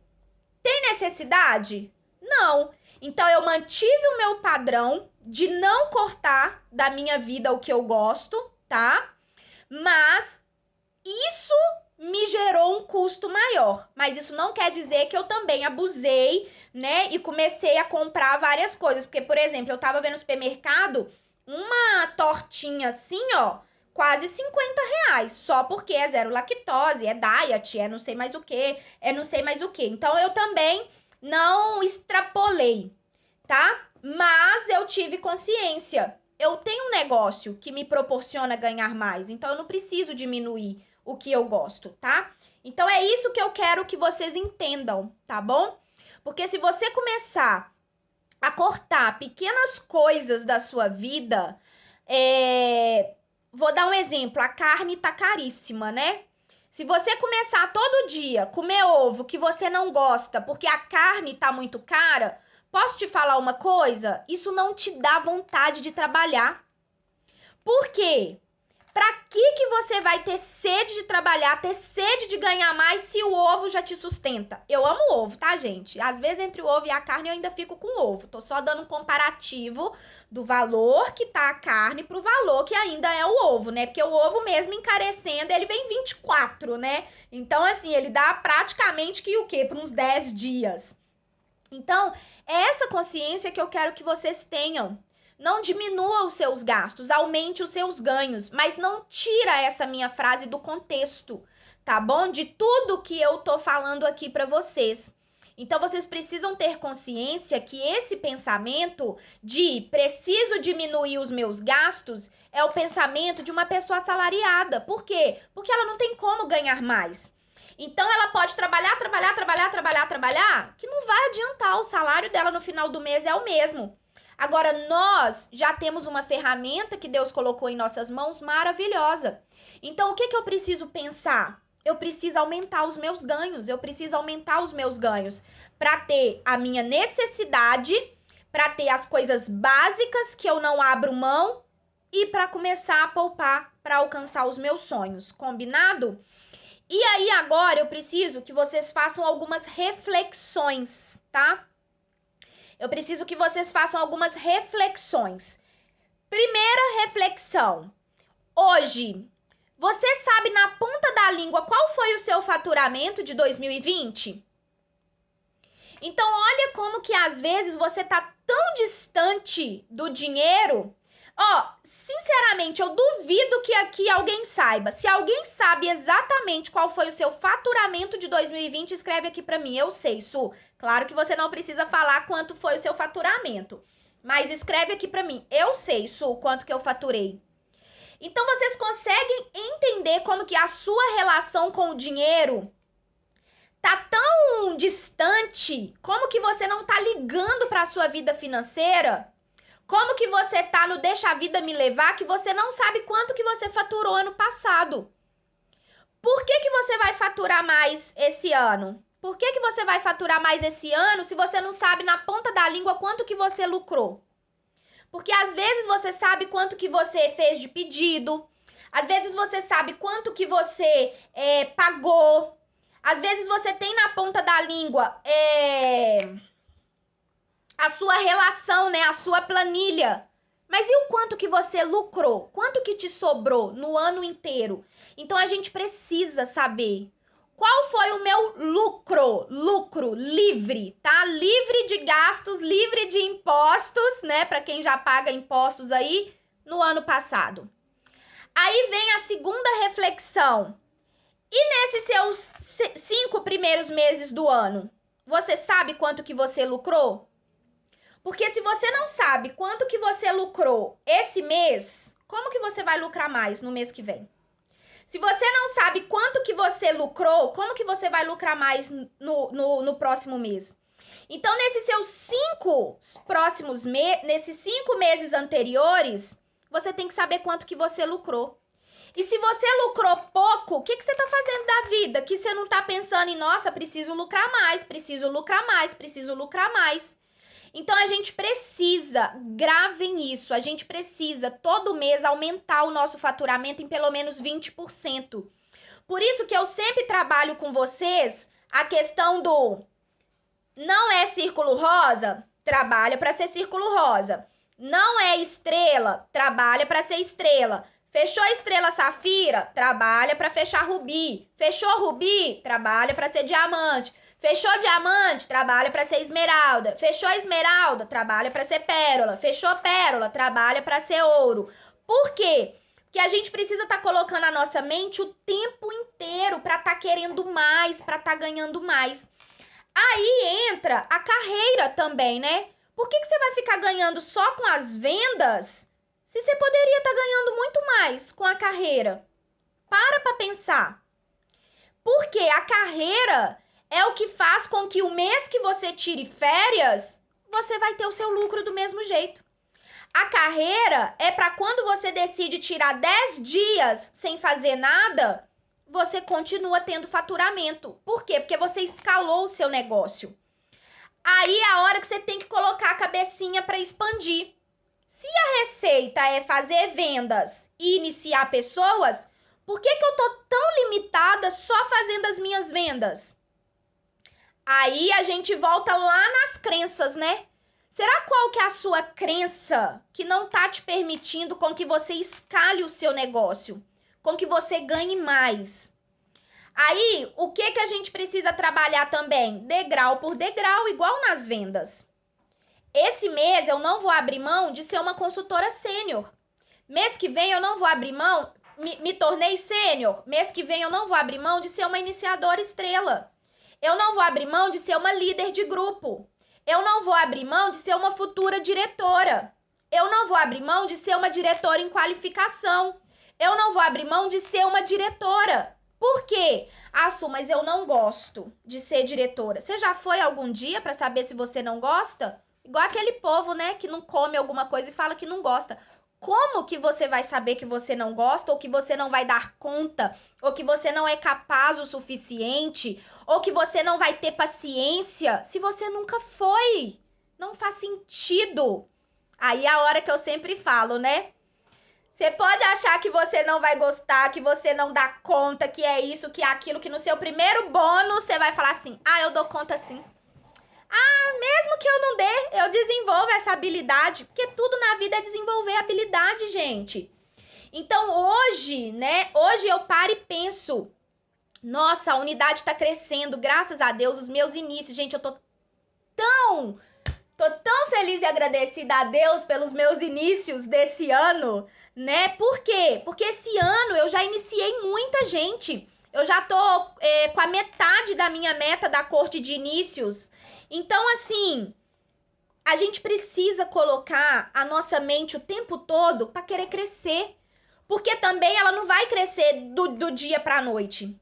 Tem necessidade? Não. Então, eu mantive o meu padrão de não cortar da minha vida o que eu gosto, tá? Mas isso me gerou um custo maior. Mas isso não quer dizer que eu também abusei, né? E comecei a comprar várias coisas. Porque, por exemplo, eu tava vendo no supermercado uma tortinha assim, ó, quase R$ 50. Só porque é zero lactose, é diet, é não sei mais o que, é não sei mais o que. Então, eu também não extrapolei, tá? Mas eu tive consciência. Eu tenho um negócio que me proporciona ganhar mais. Então, eu não preciso diminuir o que eu gosto, tá? Então é isso que eu quero que vocês entendam, tá bom? Porque se você começar a cortar pequenas coisas da sua vida, vou dar um exemplo, a carne tá caríssima, né? Se você começar todo dia a comer ovo que você não gosta porque a carne tá muito cara, posso te falar uma coisa? Isso não te dá vontade de trabalhar. Por quê? Pra que você vai ter sede de trabalhar, ter sede de ganhar mais se o ovo já te sustenta? Eu amo ovo, tá, gente? Às vezes entre o ovo e a carne eu ainda fico com o ovo. Tô só dando um comparativo do valor que tá a carne pro valor que ainda é o ovo, né? Porque o ovo mesmo encarecendo, ele vem 24, né? Então, assim, ele dá praticamente que o quê? Por uns 10 dias. Então, é essa consciência que eu quero que vocês tenham. Não diminua os seus gastos, aumente os seus ganhos, mas não tira essa minha frase do contexto, tá bom? De tudo que eu tô falando aqui para vocês. Então, vocês precisam ter consciência que esse pensamento de preciso diminuir os meus gastos é o pensamento de uma pessoa assalariada. Por quê? Porque ela não tem como ganhar mais. Então, ela pode trabalhar, que não vai adiantar, o salário dela no final do mês é o mesmo. Agora, nós já temos uma ferramenta que Deus colocou em nossas mãos maravilhosa. Então, o que eu preciso pensar? Eu preciso aumentar os meus ganhos. Para ter a minha necessidade, para ter as coisas básicas que eu não abro mão e para começar a poupar para alcançar os meus sonhos. Combinado? E aí, agora, eu preciso que vocês façam algumas reflexões, tá? Eu preciso que vocês façam algumas reflexões. Primeira reflexão. Hoje, você sabe na ponta da língua qual foi o seu faturamento de 2020? Então, olha como que às vezes você tá tão distante do dinheiro. Sinceramente, eu duvido que aqui alguém saiba. Se alguém sabe exatamente qual foi o seu faturamento de 2020, escreve aqui pra mim. Eu sei, Su. Claro que você não precisa falar quanto foi o seu faturamento. Mas escreve aqui pra mim. Eu sei, Su, quanto que eu faturei. Então, vocês conseguem entender como que a sua relação com o dinheiro tá tão distante? Como que você não tá ligando para a sua vida financeira? Como que você tá no deixa a vida me levar que você não sabe quanto que você faturou ano passado? Por que que você vai faturar mais esse ano? Por que que você vai faturar mais esse ano se você não sabe na ponta da língua quanto que você lucrou? Porque às vezes você sabe quanto que você fez de pedido, às vezes você sabe quanto que você pagou, às vezes você tem na ponta da língua a sua relação, né, a sua planilha. Mas e o quanto que você lucrou? Quanto que te sobrou no ano inteiro? Então a gente precisa saber qual foi o meu lucro livre, tá? Livre de gastos, livre de impostos, né? Para quem já paga impostos aí no ano passado. Aí vem a segunda reflexão. E nesses seus 5 primeiros meses do ano, você sabe quanto que você lucrou? Porque se você não sabe quanto que você lucrou esse mês, como que você vai lucrar mais no mês que vem? Se você não sabe quanto que você lucrou, como que você vai lucrar mais no próximo mês? Então, nesses seus 5 próximos meses, nesses 5 meses anteriores, você tem que saber quanto que você lucrou. E se você lucrou pouco, o que você está fazendo da vida? Que você não está pensando em, nossa, preciso lucrar mais, preciso lucrar mais, preciso lucrar mais. Então, a gente precisa, gravem isso, a gente precisa todo mês aumentar o nosso faturamento em pelo menos 20%. Por isso que eu sempre trabalho com vocês a questão do não é círculo rosa, trabalha para ser círculo rosa. Não é estrela, trabalha para ser estrela. Fechou estrela safira, trabalha para fechar rubi. Fechou rubi, trabalha para ser diamante. Fechou diamante, trabalha para ser esmeralda. Fechou esmeralda, trabalha para ser pérola. Fechou pérola, trabalha para ser ouro. Por quê? Porque a gente precisa estar colocando a nossa mente o tempo inteiro para estar querendo mais, para estar ganhando mais. Aí entra a carreira também, né? Por que você vai ficar ganhando só com as vendas se você poderia estar ganhando muito mais com a carreira? Para pensar. Porque a carreira é o que faz com que o mês que você tire férias, você vai ter o seu lucro do mesmo jeito. A carreira é para quando você decide tirar 10 dias sem fazer nada, você continua tendo faturamento. Por quê? Porque você escalou o seu negócio. Aí é a hora que você tem que colocar a cabecinha para expandir. Se a receita é fazer vendas e iniciar pessoas, por que eu tô tão limitada só fazendo as minhas vendas? Aí a gente volta lá nas crenças, né? Será qual que é a sua crença que não tá te permitindo com que você escale o seu negócio? Com que você ganhe mais? Aí, o que a gente precisa trabalhar também? Degrau por degrau, igual nas vendas. Esse mês eu não vou abrir mão de ser uma consultora sênior. Mês que vem eu não vou abrir mão, me tornei sênior. Mês que vem eu não vou abrir mão de ser uma iniciadora estrela. Eu não vou abrir mão de ser uma líder de grupo. Eu não vou abrir mão de ser uma futura diretora. Eu não vou abrir mão de ser uma diretora em qualificação. Eu não vou abrir mão de ser uma diretora. Por quê? Su, mas eu não gosto de ser diretora. Você já foi algum dia para saber se você não gosta? Igual aquele povo, né, que não come alguma coisa e fala que não gosta. Como que você vai saber que você não gosta, ou que você não vai dar conta, ou que você não é capaz o suficiente, ou que você não vai ter paciência, se você nunca foi? Não faz sentido. Aí é a hora que eu sempre falo, né? Você pode achar que você não vai gostar, que você não dá conta, que é isso, que é aquilo, que no seu primeiro bônus você vai falar assim, eu dou conta sim. Mesmo que eu não dê, eu desenvolvo essa habilidade, porque tudo na vida é desenvolver habilidade, gente. Então hoje, né, hoje eu paro e penso, nossa, a unidade tá crescendo, graças a Deus, os meus inícios, gente, eu tô tão feliz e agradecida a Deus pelos meus inícios desse ano, né? Por quê? Porque esse ano eu já iniciei muita gente. Eu já tô com a metade da minha meta da corte de inícios. Então, assim, a gente precisa colocar a nossa mente o tempo todo para querer crescer. Porque também ela não vai crescer do dia para a noite.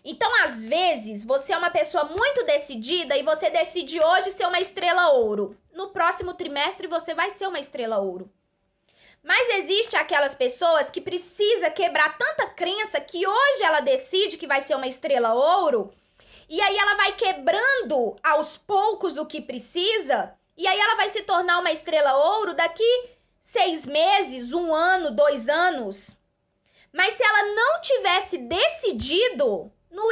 Então, às vezes, você é uma pessoa muito decidida e você decide hoje ser uma estrela ouro. No próximo trimestre, você vai ser uma estrela ouro. Mas existe aquelas pessoas que precisa quebrar tanta crença que hoje ela decide que vai ser uma estrela ouro, e aí ela vai quebrando aos poucos o que precisa, e aí ela vai se tornar uma estrela ouro daqui 6 meses, 1 ano, 2 anos. Mas se ela não tivesse decidido, não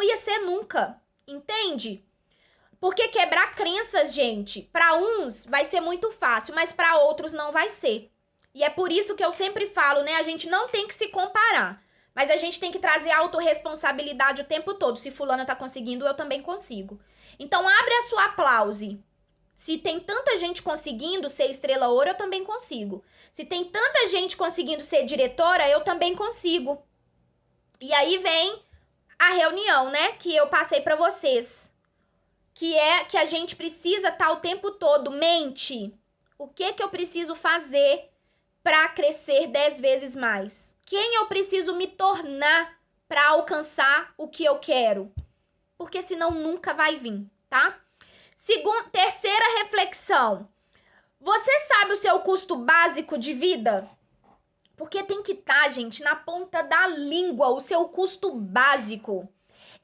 ia ser nunca, entende? Porque quebrar crenças, gente, para uns vai ser muito fácil, mas para outros não vai ser. E é por isso que eu sempre falo, né? A gente não tem que se comparar, mas a gente tem que trazer a autorresponsabilidade o tempo todo. Se fulana tá conseguindo, eu também consigo. Então abre a sua aplause. Se tem tanta gente conseguindo ser estrela ouro, eu também consigo. Se tem tanta gente conseguindo ser diretora, eu também consigo. E aí vem a reunião, né, que eu passei para vocês, que é que a gente precisa estar o tempo todo, mente, o que eu preciso fazer para crescer 10 vezes mais? Quem eu preciso me tornar para alcançar o que eu quero? Porque senão nunca vai vir, tá? Terceira reflexão. Você sabe o seu custo básico de vida? Porque tem que estar, gente, na ponta da língua o seu custo básico.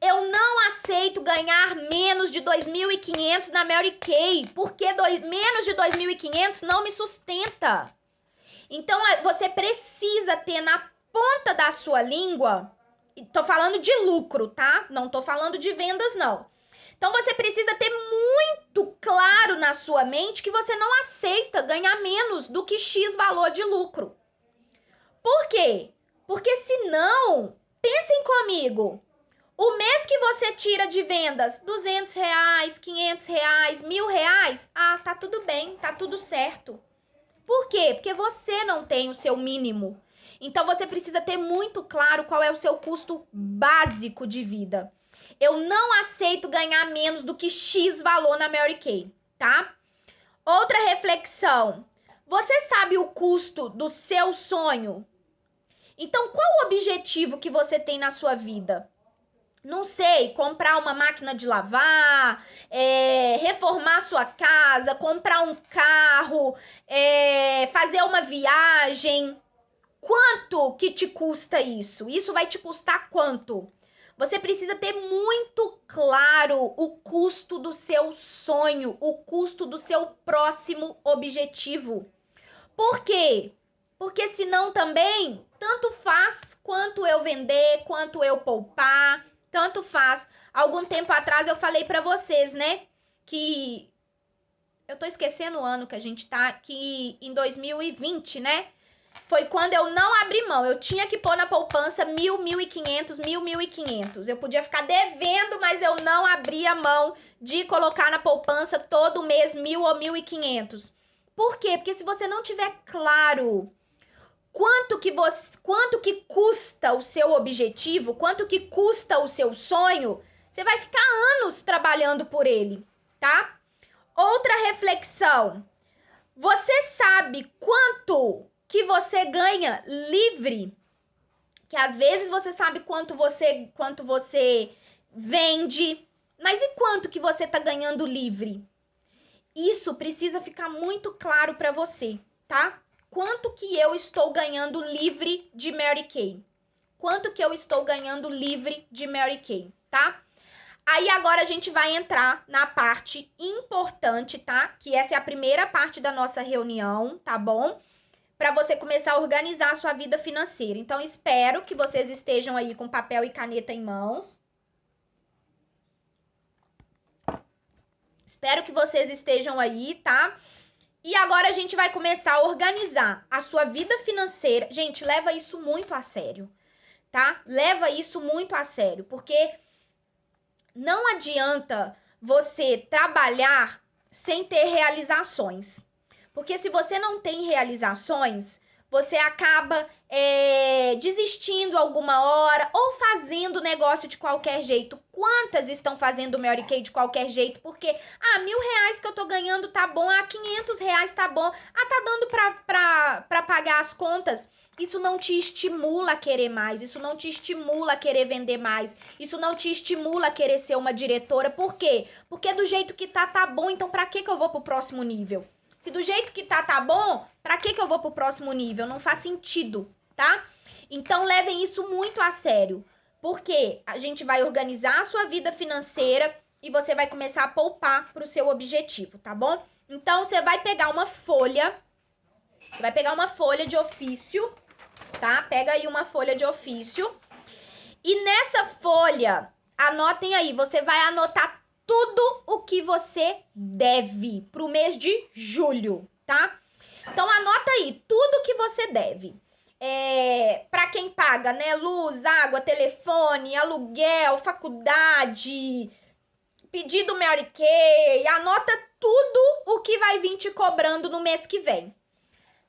Eu não aceito ganhar menos de 2.500 na Mary Kay, porque menos de 2.500 não me sustenta. Então, você precisa ter na ponta da sua língua, tô falando de lucro, tá? Não tô falando de vendas, não. Então, você precisa ter muito claro na sua mente que você não aceita ganhar menos do que X valor de lucro. Por quê? Porque senão, pensem comigo, o mês que você tira de vendas R$200, R$500, R$1.000, tá tudo bem, tá tudo certo. Por quê? Porque você não tem o seu mínimo. Então, você precisa ter muito claro qual é o seu custo básico de vida. Eu não aceito ganhar menos do que X valor na Mary Kay, tá? Outra reflexão. Você sabe o custo do seu sonho? Então, qual o objetivo que você tem na sua vida? Não sei, comprar uma máquina de lavar, reformar sua casa, comprar um carro, fazer uma viagem. Quanto que te custa isso? Isso vai te custar quanto? Você precisa ter muito claro o custo do seu sonho, o custo do seu próximo objetivo. Por quê? Porque senão também, tanto faz quanto eu vender, quanto eu poupar, tanto faz. Algum tempo atrás eu falei pra vocês, né, que eu tô esquecendo o ano que a gente tá, que em 2020, né, foi quando eu não abri mão. Eu tinha que pôr na poupança 1.000, 1.500, 1.000, 1.500. Eu podia ficar devendo, mas eu não abria mão de colocar na poupança todo mês 1.000 ou 1.500. Por quê? Porque se você não tiver claro quanto que custa o seu objetivo, quanto que custa o seu sonho, você vai ficar anos trabalhando por ele, tá? Outra reflexão. Você sabe quanto que você ganha livre? Que às vezes você sabe quanto você vende, mas e quanto que você tá ganhando livre? Isso precisa ficar muito claro para você, tá? Quanto que eu estou ganhando livre de Mary Kay? Quanto que eu estou ganhando livre de Mary Kay, tá? Aí agora a gente vai entrar na parte importante, tá? Que essa é a primeira parte da nossa reunião, tá bom? Para você começar a organizar a sua vida financeira. Então, espero que vocês estejam aí com papel e caneta em mãos. Espero que vocês estejam aí, tá? E agora a gente vai começar a organizar a sua vida financeira. Gente, leva isso muito a sério, tá? Leva isso muito a sério, porque não adianta você trabalhar sem ter realizações. Porque se você não tem realizações, você acaba desistindo alguma hora ou fazendo negócio de qualquer jeito. Quantas estão fazendo o Mary Kay de qualquer jeito? Porque, R$ 1.000 que eu tô ganhando tá bom, R$ 500 tá bom, tá dando pra pagar as contas. Isso não te estimula a querer mais, isso não te estimula a querer vender mais, isso não te estimula a querer ser uma diretora. Por quê? Porque do jeito que tá bom, então pra que eu vou pro próximo nível? Se do jeito que tá bom, pra que eu vou pro próximo nível? Não faz sentido, tá? Então levem isso muito a sério, porque a gente vai organizar a sua vida financeira e você vai começar a poupar pro seu objetivo, tá bom? Então você vai pegar uma folha, de ofício, tá? Pega aí uma folha de ofício e nessa folha, anotem aí, você vai anotar tudo o que você deve pro mês de julho, tá? Então anota aí tudo que você deve. Para quem paga, né? Luz, água, telefone, aluguel, faculdade, pedido Mary Kay, anota tudo o que vai vir te cobrando no mês que vem.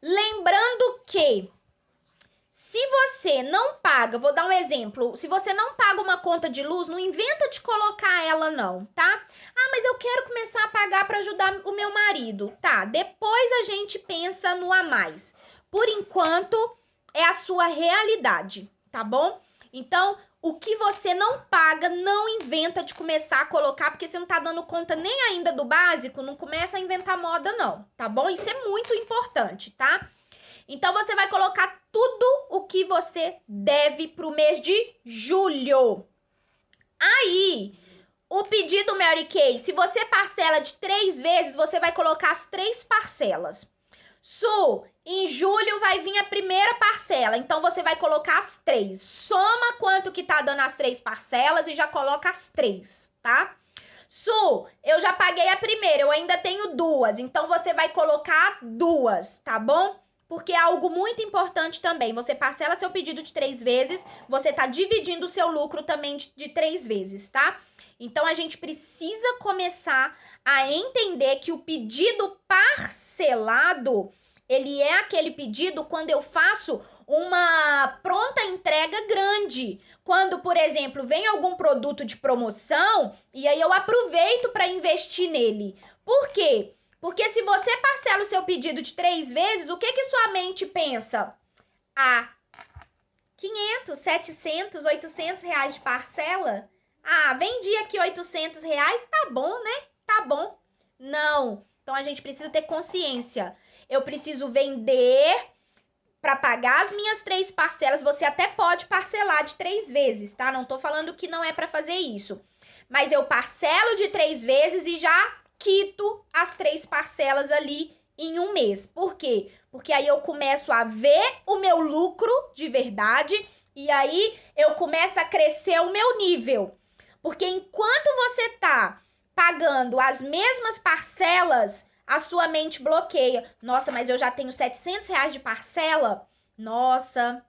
Lembrando que se você não paga, vou dar um exemplo, se você não paga uma conta de luz, não inventa de colocar ela não, tá? Mas eu quero começar a pagar para ajudar o meu marido. Tá, depois a gente pensa no a mais. Por enquanto, é a sua realidade, tá bom? Então, o que você não paga, não inventa de começar a colocar, porque você não tá dando conta nem ainda do básico, não começa a inventar moda não, tá bom? Isso é muito importante, tá? Então, você vai colocar tudo o que você deve pro mês de julho. Aí, o pedido Mary Kay, se você parcela de 3 vezes, você vai colocar as 3 parcelas. Em julho vai vir a primeira parcela, então você vai colocar as 3. Soma quanto que tá dando as 3 parcelas e já coloca as 3, tá? Eu já paguei a primeira, eu ainda tenho 2, então você vai colocar 2, tá bom? Porque é algo muito importante também. Você parcela seu pedido de 3 vezes, você tá dividindo o seu lucro também de 3 vezes, tá? Então, a gente precisa começar a entender que o pedido parcelado, ele é aquele pedido quando eu faço uma pronta entrega grande. Quando, por exemplo, vem algum produto de promoção e aí eu aproveito para investir nele. Por quê? Porque se você parcela o seu pedido de 3 vezes, o que sua mente pensa? 500, 700, 800 reais de parcela? Vendi aqui 800 reais, tá bom, né? Tá bom. Não. Então, a gente precisa ter consciência. Eu preciso vender para pagar as minhas 3 parcelas. Você até pode parcelar de 3 vezes, tá? Não tô falando que não é para fazer isso. Mas eu parcelo de 3 vezes e já quito as 3 parcelas ali em um mês. Por quê? Porque aí eu começo a ver o meu lucro de verdade e aí eu começo a crescer o meu nível. Porque enquanto você tá pagando as mesmas parcelas, a sua mente bloqueia. Nossa, mas eu já tenho 700 reais de parcela? Nossa,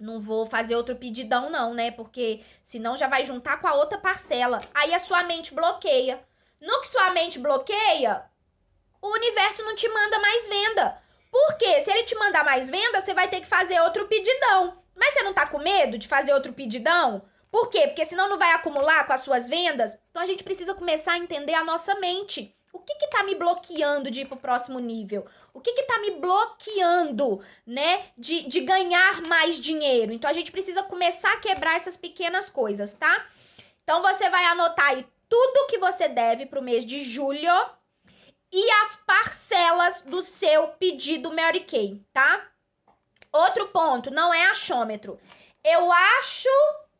não vou fazer outro pedidão não, né? Porque senão já vai juntar com a outra parcela. Aí a sua mente bloqueia. No que sua mente bloqueia, o universo não te manda mais venda. Por quê? Se ele te mandar mais venda, você vai ter que fazer outro pedidão. Mas você não tá com medo de fazer outro pedidão? Por quê? Porque senão não vai acumular com as suas vendas. Então a gente precisa começar a entender a nossa mente. O que tá me bloqueando de ir pro próximo nível? O que tá me bloqueando, né, de ganhar mais dinheiro? Então a gente precisa começar a quebrar essas pequenas coisas, tá? Então você vai anotar aí tudo que você deve pro mês de julho e as parcelas do seu pedido Mary Kay, tá? Outro ponto, não é achômetro. Eu acho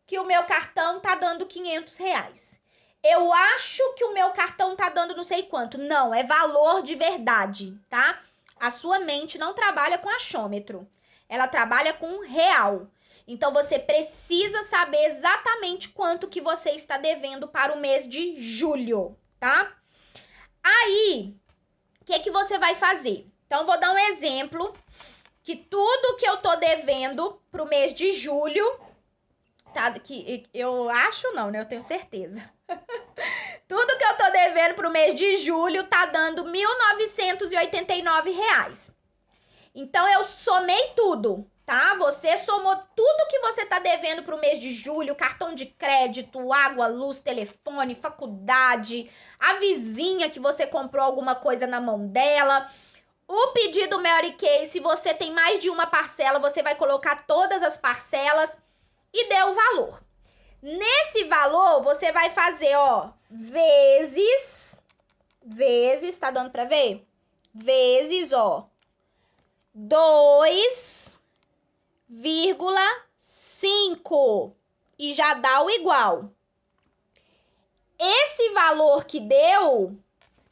que o meu cartão tá dando 500 reais. Eu acho que o meu cartão tá dando não sei quanto. Não, é valor de verdade, tá? A sua mente não trabalha com achômetro. Ela trabalha com real. Então, você precisa saber exatamente quanto que você está devendo para o mês de julho, tá? Aí, o que você vai fazer? Então, vou dar um exemplo que tudo que eu tô devendo pro mês de julho, tá? Que eu acho não, né? Eu tenho certeza. Tudo que eu tô devendo pro mês de julho tá dando R$ 1.989. Então, eu somei tudo, tá? Você somou tudo que você tá devendo pro mês de julho, cartão de crédito, água, luz, telefone, faculdade, a vizinha que você comprou alguma coisa na mão dela. O pedido Mary Kay, se você tem mais de uma parcela, você vai colocar todas as parcelas e dê o valor. Nesse valor, você vai fazer, ó, vezes, tá dando pra ver? Vezes, ó, 2,5 e já dá o igual. Esse valor que deu,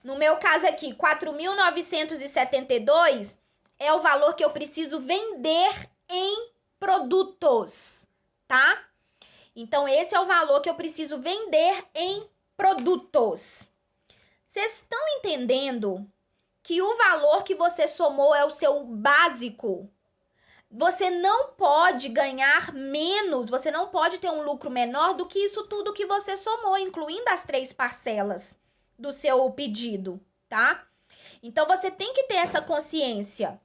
no meu caso aqui, 4.972, é o valor que eu preciso vender em produtos, tá? Então, esse é o valor que eu preciso vender em produtos. Vocês estão entendendo que o valor que você somou é o seu básico? Você não pode ganhar menos, você não pode ter um lucro menor do que isso tudo que você somou, incluindo as 3 parcelas do seu pedido, tá? Então, você tem que ter essa consciência.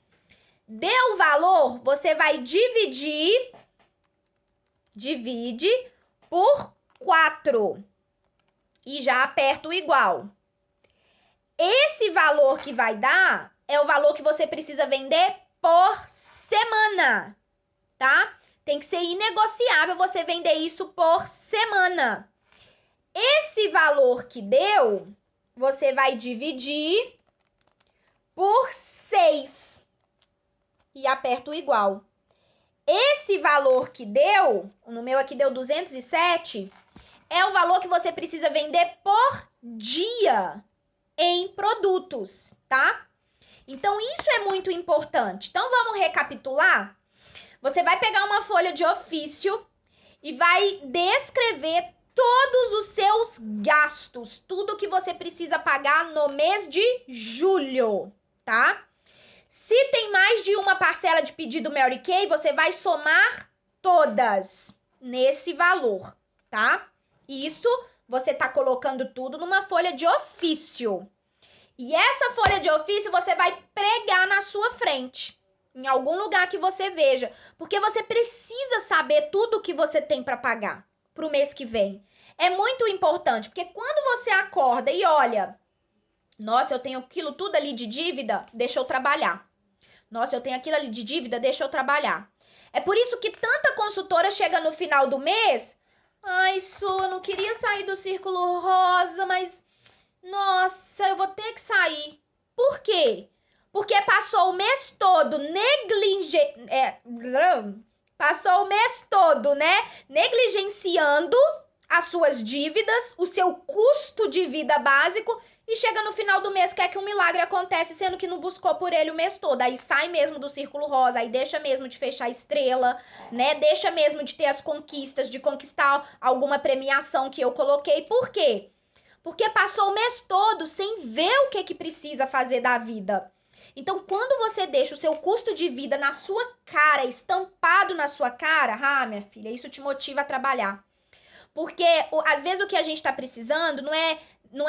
Deu o valor, você vai divide por 4 e já aperta o igual. Esse valor que vai dar é o valor que você precisa vender por semana, tá? Tem que ser inegociável você vender isso por semana. Esse valor que deu, você vai dividir por 6 e aperta o igual. Esse valor que deu, no meu aqui deu 207, é o valor que você precisa vender por dia em produtos, tá? Então, isso é muito importante. Então, vamos recapitular? Você vai pegar uma folha de ofício e vai descrever todos os seus gastos, tudo que você precisa pagar no mês de julho, tá? Se tem mais de uma parcela de pedido Mary Kay, você vai somar todas nesse valor, tá? Isso você tá colocando tudo numa folha de ofício. E essa folha de ofício você vai pregar na sua frente, em algum lugar que você veja, porque você precisa saber tudo que você tem para pagar pro mês que vem. É muito importante, porque quando você acorda e olha, nossa, eu tenho aquilo tudo ali de dívida, deixa eu trabalhar. Nossa, eu tenho aquilo ali de dívida, deixa eu trabalhar. É por isso que tanta consultora chega no final do mês, ai, Su, eu não queria sair do círculo rosa, mas nossa, eu vou ter que sair. Por quê? Porque passou o mês todo negligenciando as suas dívidas, o seu custo de vida básico, e chega no final do mês, quer que um milagre acontece, sendo que não buscou por ele o mês todo. Aí sai mesmo do círculo rosa, aí deixa mesmo de fechar a estrela, né? Deixa mesmo de ter as conquistas, de conquistar alguma premiação que eu coloquei. Por quê? Porque passou o mês todo sem ver o que precisa fazer da vida. Então, quando você deixa o seu custo de vida na sua cara, estampado na sua cara, minha filha, isso te motiva a trabalhar. Porque, às vezes, o que a gente tá precisando não é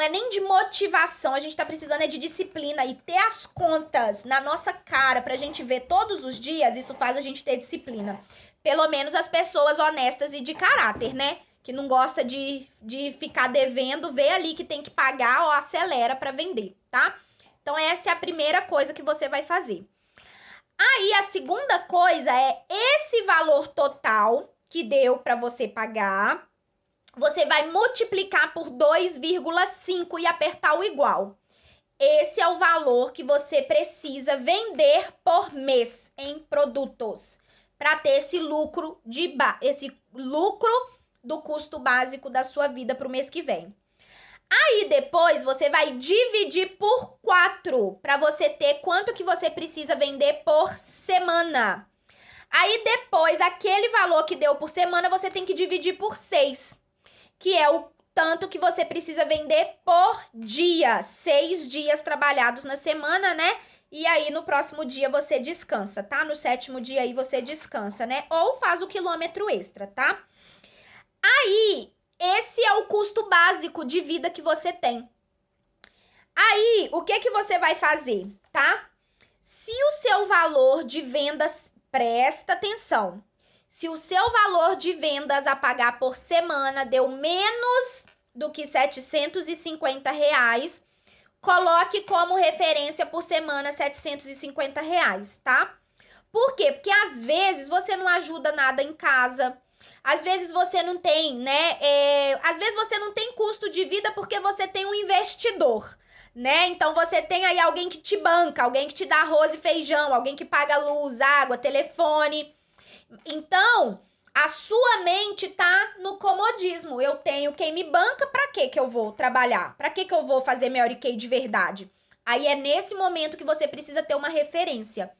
nem de motivação, a gente tá precisando é de disciplina. E ter as contas na nossa cara pra gente ver todos os dias, isso faz a gente ter disciplina. Pelo menos as pessoas honestas e de caráter, né? Que não gosta de ficar devendo, vê ali que tem que pagar ou acelera para vender, tá? Então, essa é a primeira coisa que você vai fazer. Aí, a segunda coisa é esse valor total que deu para você pagar, você vai multiplicar por 2,5 e apertar o igual. Esse é o valor que você precisa vender por mês em produtos para ter esse lucro do custo básico da sua vida para o mês que vem. Aí depois você vai dividir por 4 para você ter quanto que você precisa vender por semana. Aí depois, aquele valor que deu por semana, você tem que dividir por 6, que é o tanto que você precisa vender por dia. 6 dias trabalhados na semana, né? E aí, no próximo dia, você descansa, tá? No 7º dia aí, você descansa, né? Ou faz o quilômetro extra, tá? Aí, esse é o custo básico de vida que você tem. Aí, o que você vai fazer, tá? se o seu valor de vendas, presta atenção, se o seu valor de vendas a pagar por semana deu menos do que R$ 750, coloque como referência por semana R$ 750, tá? Por quê? Porque às vezes você não ajuda nada em casa, às vezes você não tem, né? Às vezes você não tem custo de vida porque você tem um investidor, né? Então você tem aí alguém que te banca, alguém que te dá arroz e feijão, alguém que paga luz, água, telefone. Então, a sua mente tá no comodismo. Eu tenho quem me banca, pra que eu vou trabalhar? Pra que eu vou fazer Mary Kay de verdade? Aí é nesse momento que você precisa ter uma referência.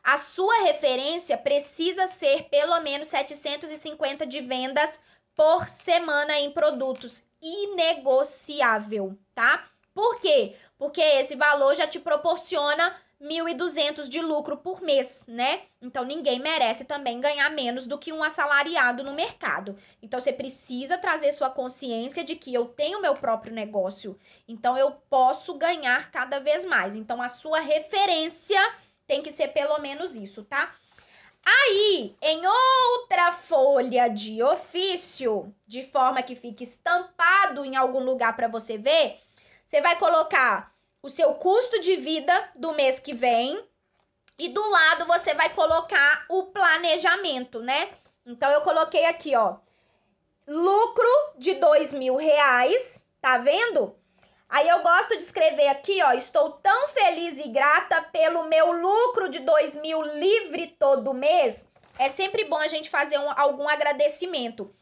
A sua referência precisa ser pelo menos 750 de vendas por semana em produtos. Inegociável, tá? Por quê? Porque esse valor já te proporciona 1.200 de lucro por mês, né? Então, ninguém merece também ganhar menos do que um assalariado no mercado. Então, você precisa trazer sua consciência de que eu tenho meu próprio negócio. Então, eu posso ganhar cada vez mais. Então, a sua referência tem que ser pelo menos isso, tá? Aí, em outra folha de ofício, de forma que fique estampado em algum lugar para você ver, você vai colocar o seu custo de vida do mês que vem e do lado você vai colocar o planejamento, né? Então, eu coloquei aqui, ó, lucro de R$ 2.000, tá vendo? Aí eu gosto de escrever aqui, ó, estou tão feliz e grata pelo meu lucro de 2.000 livre todo mês. É sempre bom a gente fazer algum agradecimento.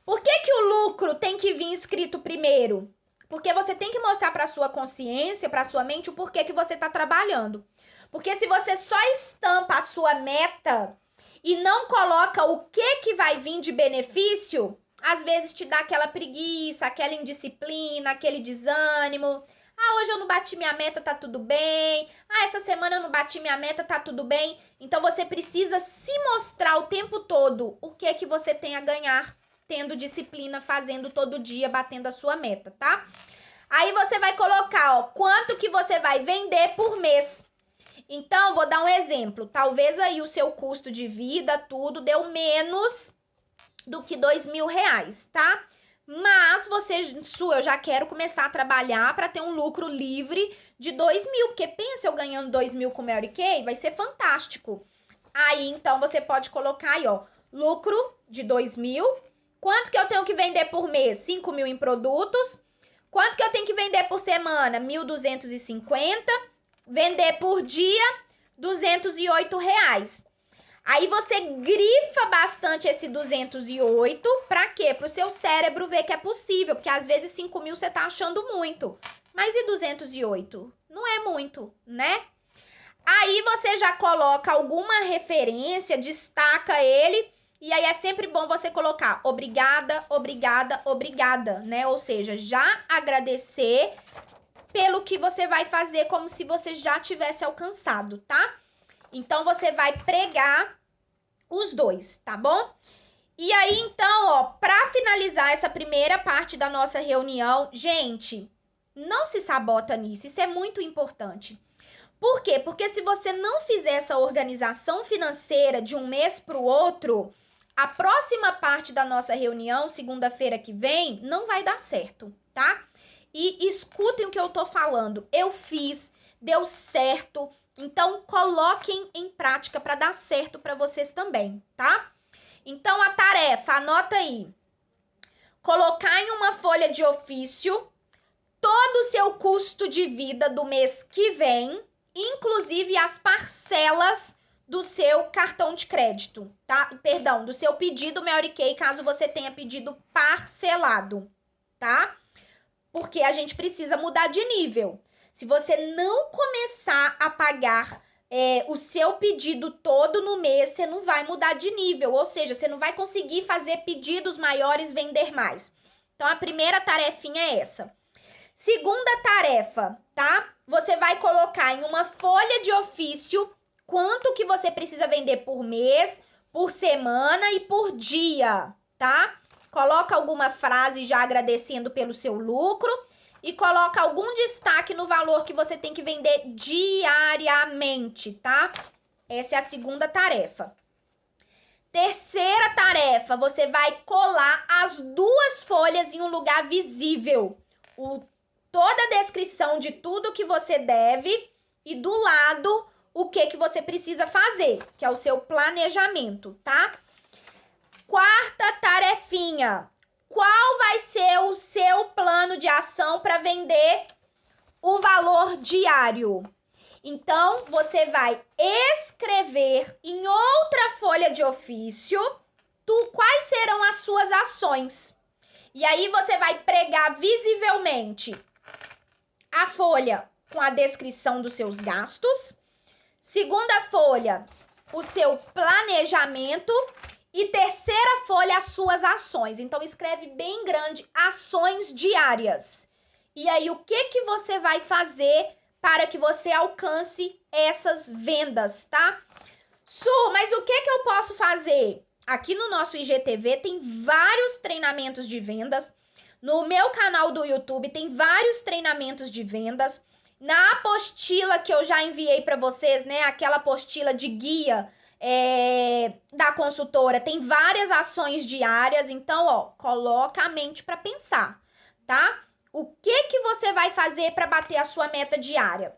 Por que o lucro tem que vir escrito primeiro? Porque você tem que mostrar para sua consciência, para sua mente, o porquê que você está trabalhando. Porque se você só estampa a sua meta e não coloca o que vai vir de benefício, às vezes te dá aquela preguiça, aquela indisciplina, aquele desânimo. Ah, hoje eu não bati minha meta, tá tudo bem. Ah, essa semana eu não bati minha meta, tá tudo bem. Então você precisa se mostrar o tempo todo o que você tem a ganhar tendo disciplina, fazendo todo dia, batendo a sua meta, tá? Aí você vai colocar, ó, quanto que você vai vender por mês. Então, vou dar um exemplo. Talvez aí o seu custo de vida, tudo, deu menos do que R$ 2.000, tá? Mas eu já quero começar a trabalhar para ter um lucro livre de R$ 2.000, porque pensa eu ganhando R$ 2.000 com Mary Kay, vai ser fantástico. Aí, então, você pode colocar aí, ó, lucro de R$ 2.000. Quanto que eu tenho que vender por mês? 5.000 em produtos. Quanto que eu tenho que vender por semana? 1.250. Vender por dia, R$ 208. Aí você grifa bastante esse 208, pra quê? Pro seu cérebro ver que é possível, porque às vezes 5.000 você tá achando muito. Mas e 208? Não é muito, né? Aí você já coloca alguma referência, destaca ele, e aí é sempre bom você colocar obrigada, obrigada, obrigada, né? Ou seja, já agradecer pelo que você vai fazer como se você já tivesse alcançado, tá? Então, você vai pregar os dois, tá bom? E aí, então, ó, pra finalizar essa primeira parte da nossa reunião, gente, não se sabota nisso, isso é muito importante. Por quê? Porque se você não fizer essa organização financeira de um mês para o outro, a próxima parte da nossa reunião, segunda-feira que vem, não vai dar certo, tá? E escutem o que eu tô falando. Eu fiz, deu certo. Então, coloquem em prática para dar certo para vocês também, tá? Então, a tarefa, anota aí. Colocar em uma folha de ofício todo o seu custo de vida do mês que vem, inclusive as parcelas do seu cartão de crédito, tá? Perdão, do seu pedido Mary Kay, caso você tenha pedido parcelado, tá? Porque a gente precisa mudar de nível. Se você não começar a pagar o seu pedido todo no mês, você não vai mudar de nível. Ou seja, você não vai conseguir fazer pedidos maiores, vender mais. Então, a primeira tarefinha é essa. Segunda tarefa, tá? Você vai colocar em uma folha de ofício quanto que você precisa vender por mês, por semana e por dia, tá? Coloca alguma frase já agradecendo pelo seu lucro e coloca algum destaque no valor que você tem que vender diariamente, tá? Essa é a segunda tarefa. Terceira tarefa, você vai colar as duas folhas em um lugar visível. Toda a descrição de tudo que você deve e do lado o que você precisa fazer, que é o seu planejamento, tá? Quarta tarefinha, qual vai ser o seu plano de ação para vender o valor diário? Então, você vai escrever em outra folha de ofício quais serão as suas ações. E aí, você vai pregar visivelmente a folha com a descrição dos seus gastos. Segunda folha, o seu planejamento. E terceira folha, as suas ações. Então, escreve bem grande, ações diárias. E aí, o que você vai fazer para que você alcance essas vendas, tá? Su, mas o que eu posso fazer? Aqui no nosso IGTV tem vários treinamentos de vendas. No meu canal do YouTube tem vários treinamentos de vendas. Na apostila que eu já enviei para vocês, né? Aquela apostila de guia da consultora, tem várias ações diárias. Então, ó, coloca a mente para pensar, tá? O que você vai fazer para bater a sua meta diária?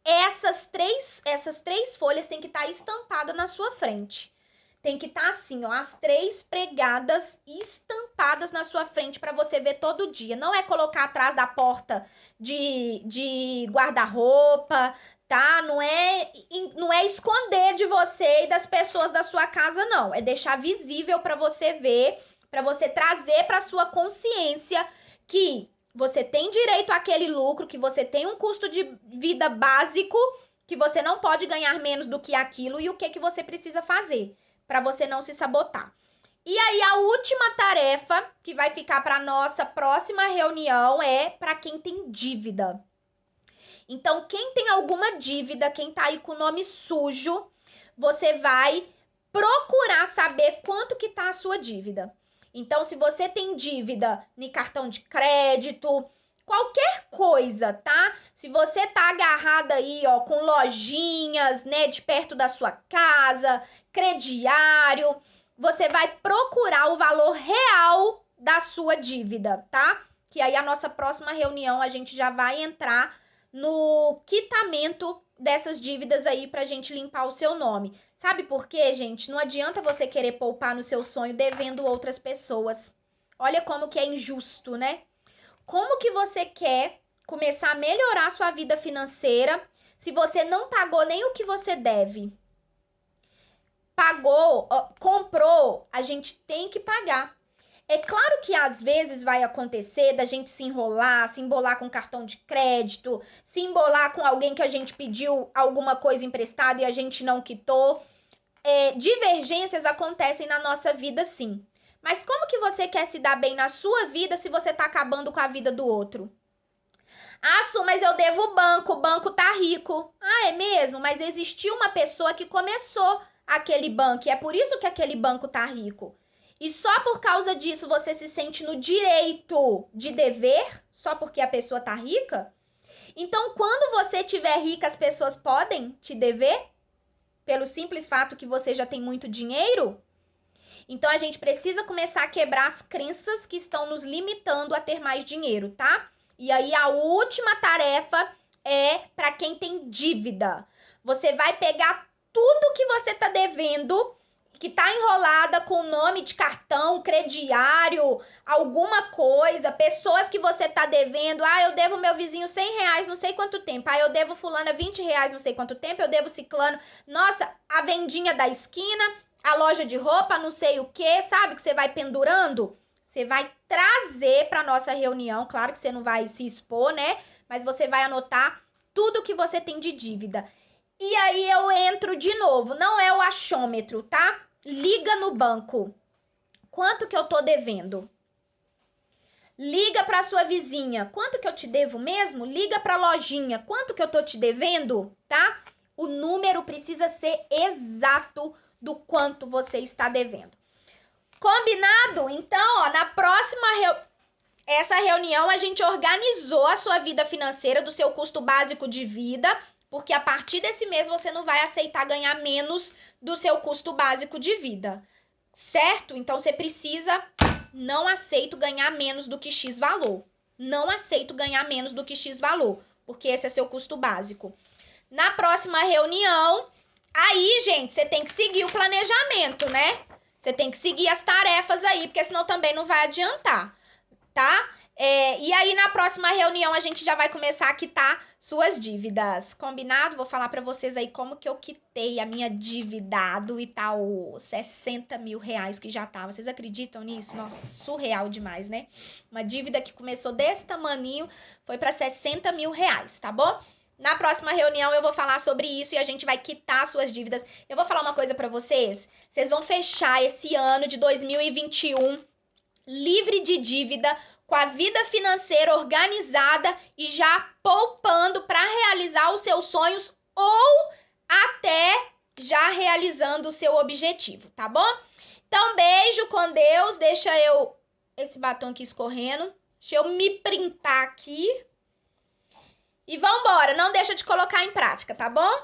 Essas três folhas tem que estar estampadas na sua frente. Tem que estar assim, ó, as três pregadas estampadas na sua frente para você ver todo dia. Não é colocar atrás da porta de guarda-roupa, tá? Não é esconder de você e das pessoas da sua casa, não. É deixar visível para você ver, para você trazer para sua consciência que você tem direito àquele lucro, que você tem um custo de vida básico, que você não pode ganhar menos do que aquilo e o que você precisa fazer para você não se sabotar. E aí, a última tarefa que vai ficar para nossa próxima reunião é para quem tem dívida. Então, quem tem alguma dívida, quem tá aí com o nome sujo, você vai procurar saber quanto que tá a sua dívida. Então, se você tem dívida em cartão de crédito, qualquer coisa, tá? Se você tá agarrada aí, ó, com lojinhas, né, de perto da sua casa, crediário, você vai procurar o valor real da sua dívida, tá? Que aí a nossa próxima reunião a gente já vai entrar no quitamento dessas dívidas aí pra gente limpar o seu nome. Sabe por quê, gente? Não adianta você querer poupar no seu sonho devendo outras pessoas. Olha como que é injusto, né? Como que você quer começar a melhorar a sua vida financeira se você não pagou nem o que você deve? Pagou, comprou, a gente tem que pagar. É claro que às vezes vai acontecer da gente se enrolar, se embolar com cartão de crédito, se embolar com alguém que a gente pediu alguma coisa emprestada e a gente não quitou. Divergências acontecem na nossa vida, sim. Mas como que você quer se dar bem na sua vida se você tá acabando com a vida do outro? Ah, Su, mas eu devo o banco tá rico. Ah, é mesmo? Mas existiu uma pessoa que começou aquele banco e é por isso que aquele banco tá rico. E só por causa disso você se sente no direito de dever, só porque a pessoa tá rica? Então, quando você estiver rica, as pessoas podem te dever? Pelo simples fato que você já tem muito dinheiro? Então, a gente precisa começar a quebrar as crenças que estão nos limitando a ter mais dinheiro, tá? E aí, a última tarefa é para quem tem dívida. Você vai pegar tudo que você tá devendo, que tá enrolada com nome de cartão, crediário, alguma coisa, pessoas que você tá devendo. Ah, eu devo meu vizinho R$100 não sei quanto tempo. Ah, eu devo fulana R$20 não sei quanto tempo. Eu devo ciclano. Nossa, a vendinha da esquina, a loja de roupa, não sei o que, sabe? Que você vai pendurando. Você vai trazer para nossa reunião. Claro que você não vai se expor, né? Mas você vai anotar tudo que você tem de dívida. E aí eu entro de novo. Não é o achômetro, tá? Liga no banco. Quanto que eu tô devendo? Liga para sua vizinha. Quanto que eu te devo mesmo? Liga para a lojinha. Quanto que eu tô te devendo, tá? O número precisa ser exato do quanto você está devendo. Combinado? Então, ó, na próxima Essa reunião a gente organizou a sua vida financeira, do seu custo básico de vida, porque a partir desse mês você não vai aceitar ganhar menos do seu custo básico de vida, certo? Então você precisa, não aceito ganhar menos do que X valor. Não aceito ganhar menos do que X valor, porque esse é seu custo básico. Na próxima reunião, aí, gente, você tem que seguir o planejamento, né? Você tem que seguir as tarefas aí, porque senão também não vai adiantar, tá? E aí, na próxima reunião, a gente já vai começar a quitar suas dívidas. Combinado? Vou falar pra vocês aí como que eu quitei a minha dívida do Itaú. 60 mil reais que já tava. Vocês acreditam nisso? Nossa, surreal demais, né? Uma dívida que começou desse tamaninho, foi pra 60 mil reais, tá bom? Na próxima reunião eu vou falar sobre isso e a gente vai quitar suas dívidas. Eu vou falar uma coisa pra vocês. Vocês vão fechar esse ano de 2021 livre de dívida, com a vida financeira organizada e já poupando para realizar os seus sonhos ou até já realizando o seu objetivo, tá bom? Então, beijo com Deus. Deixa esse batom aqui escorrendo. Deixa eu me printar aqui. E vambora, não deixa de colocar em prática, tá bom?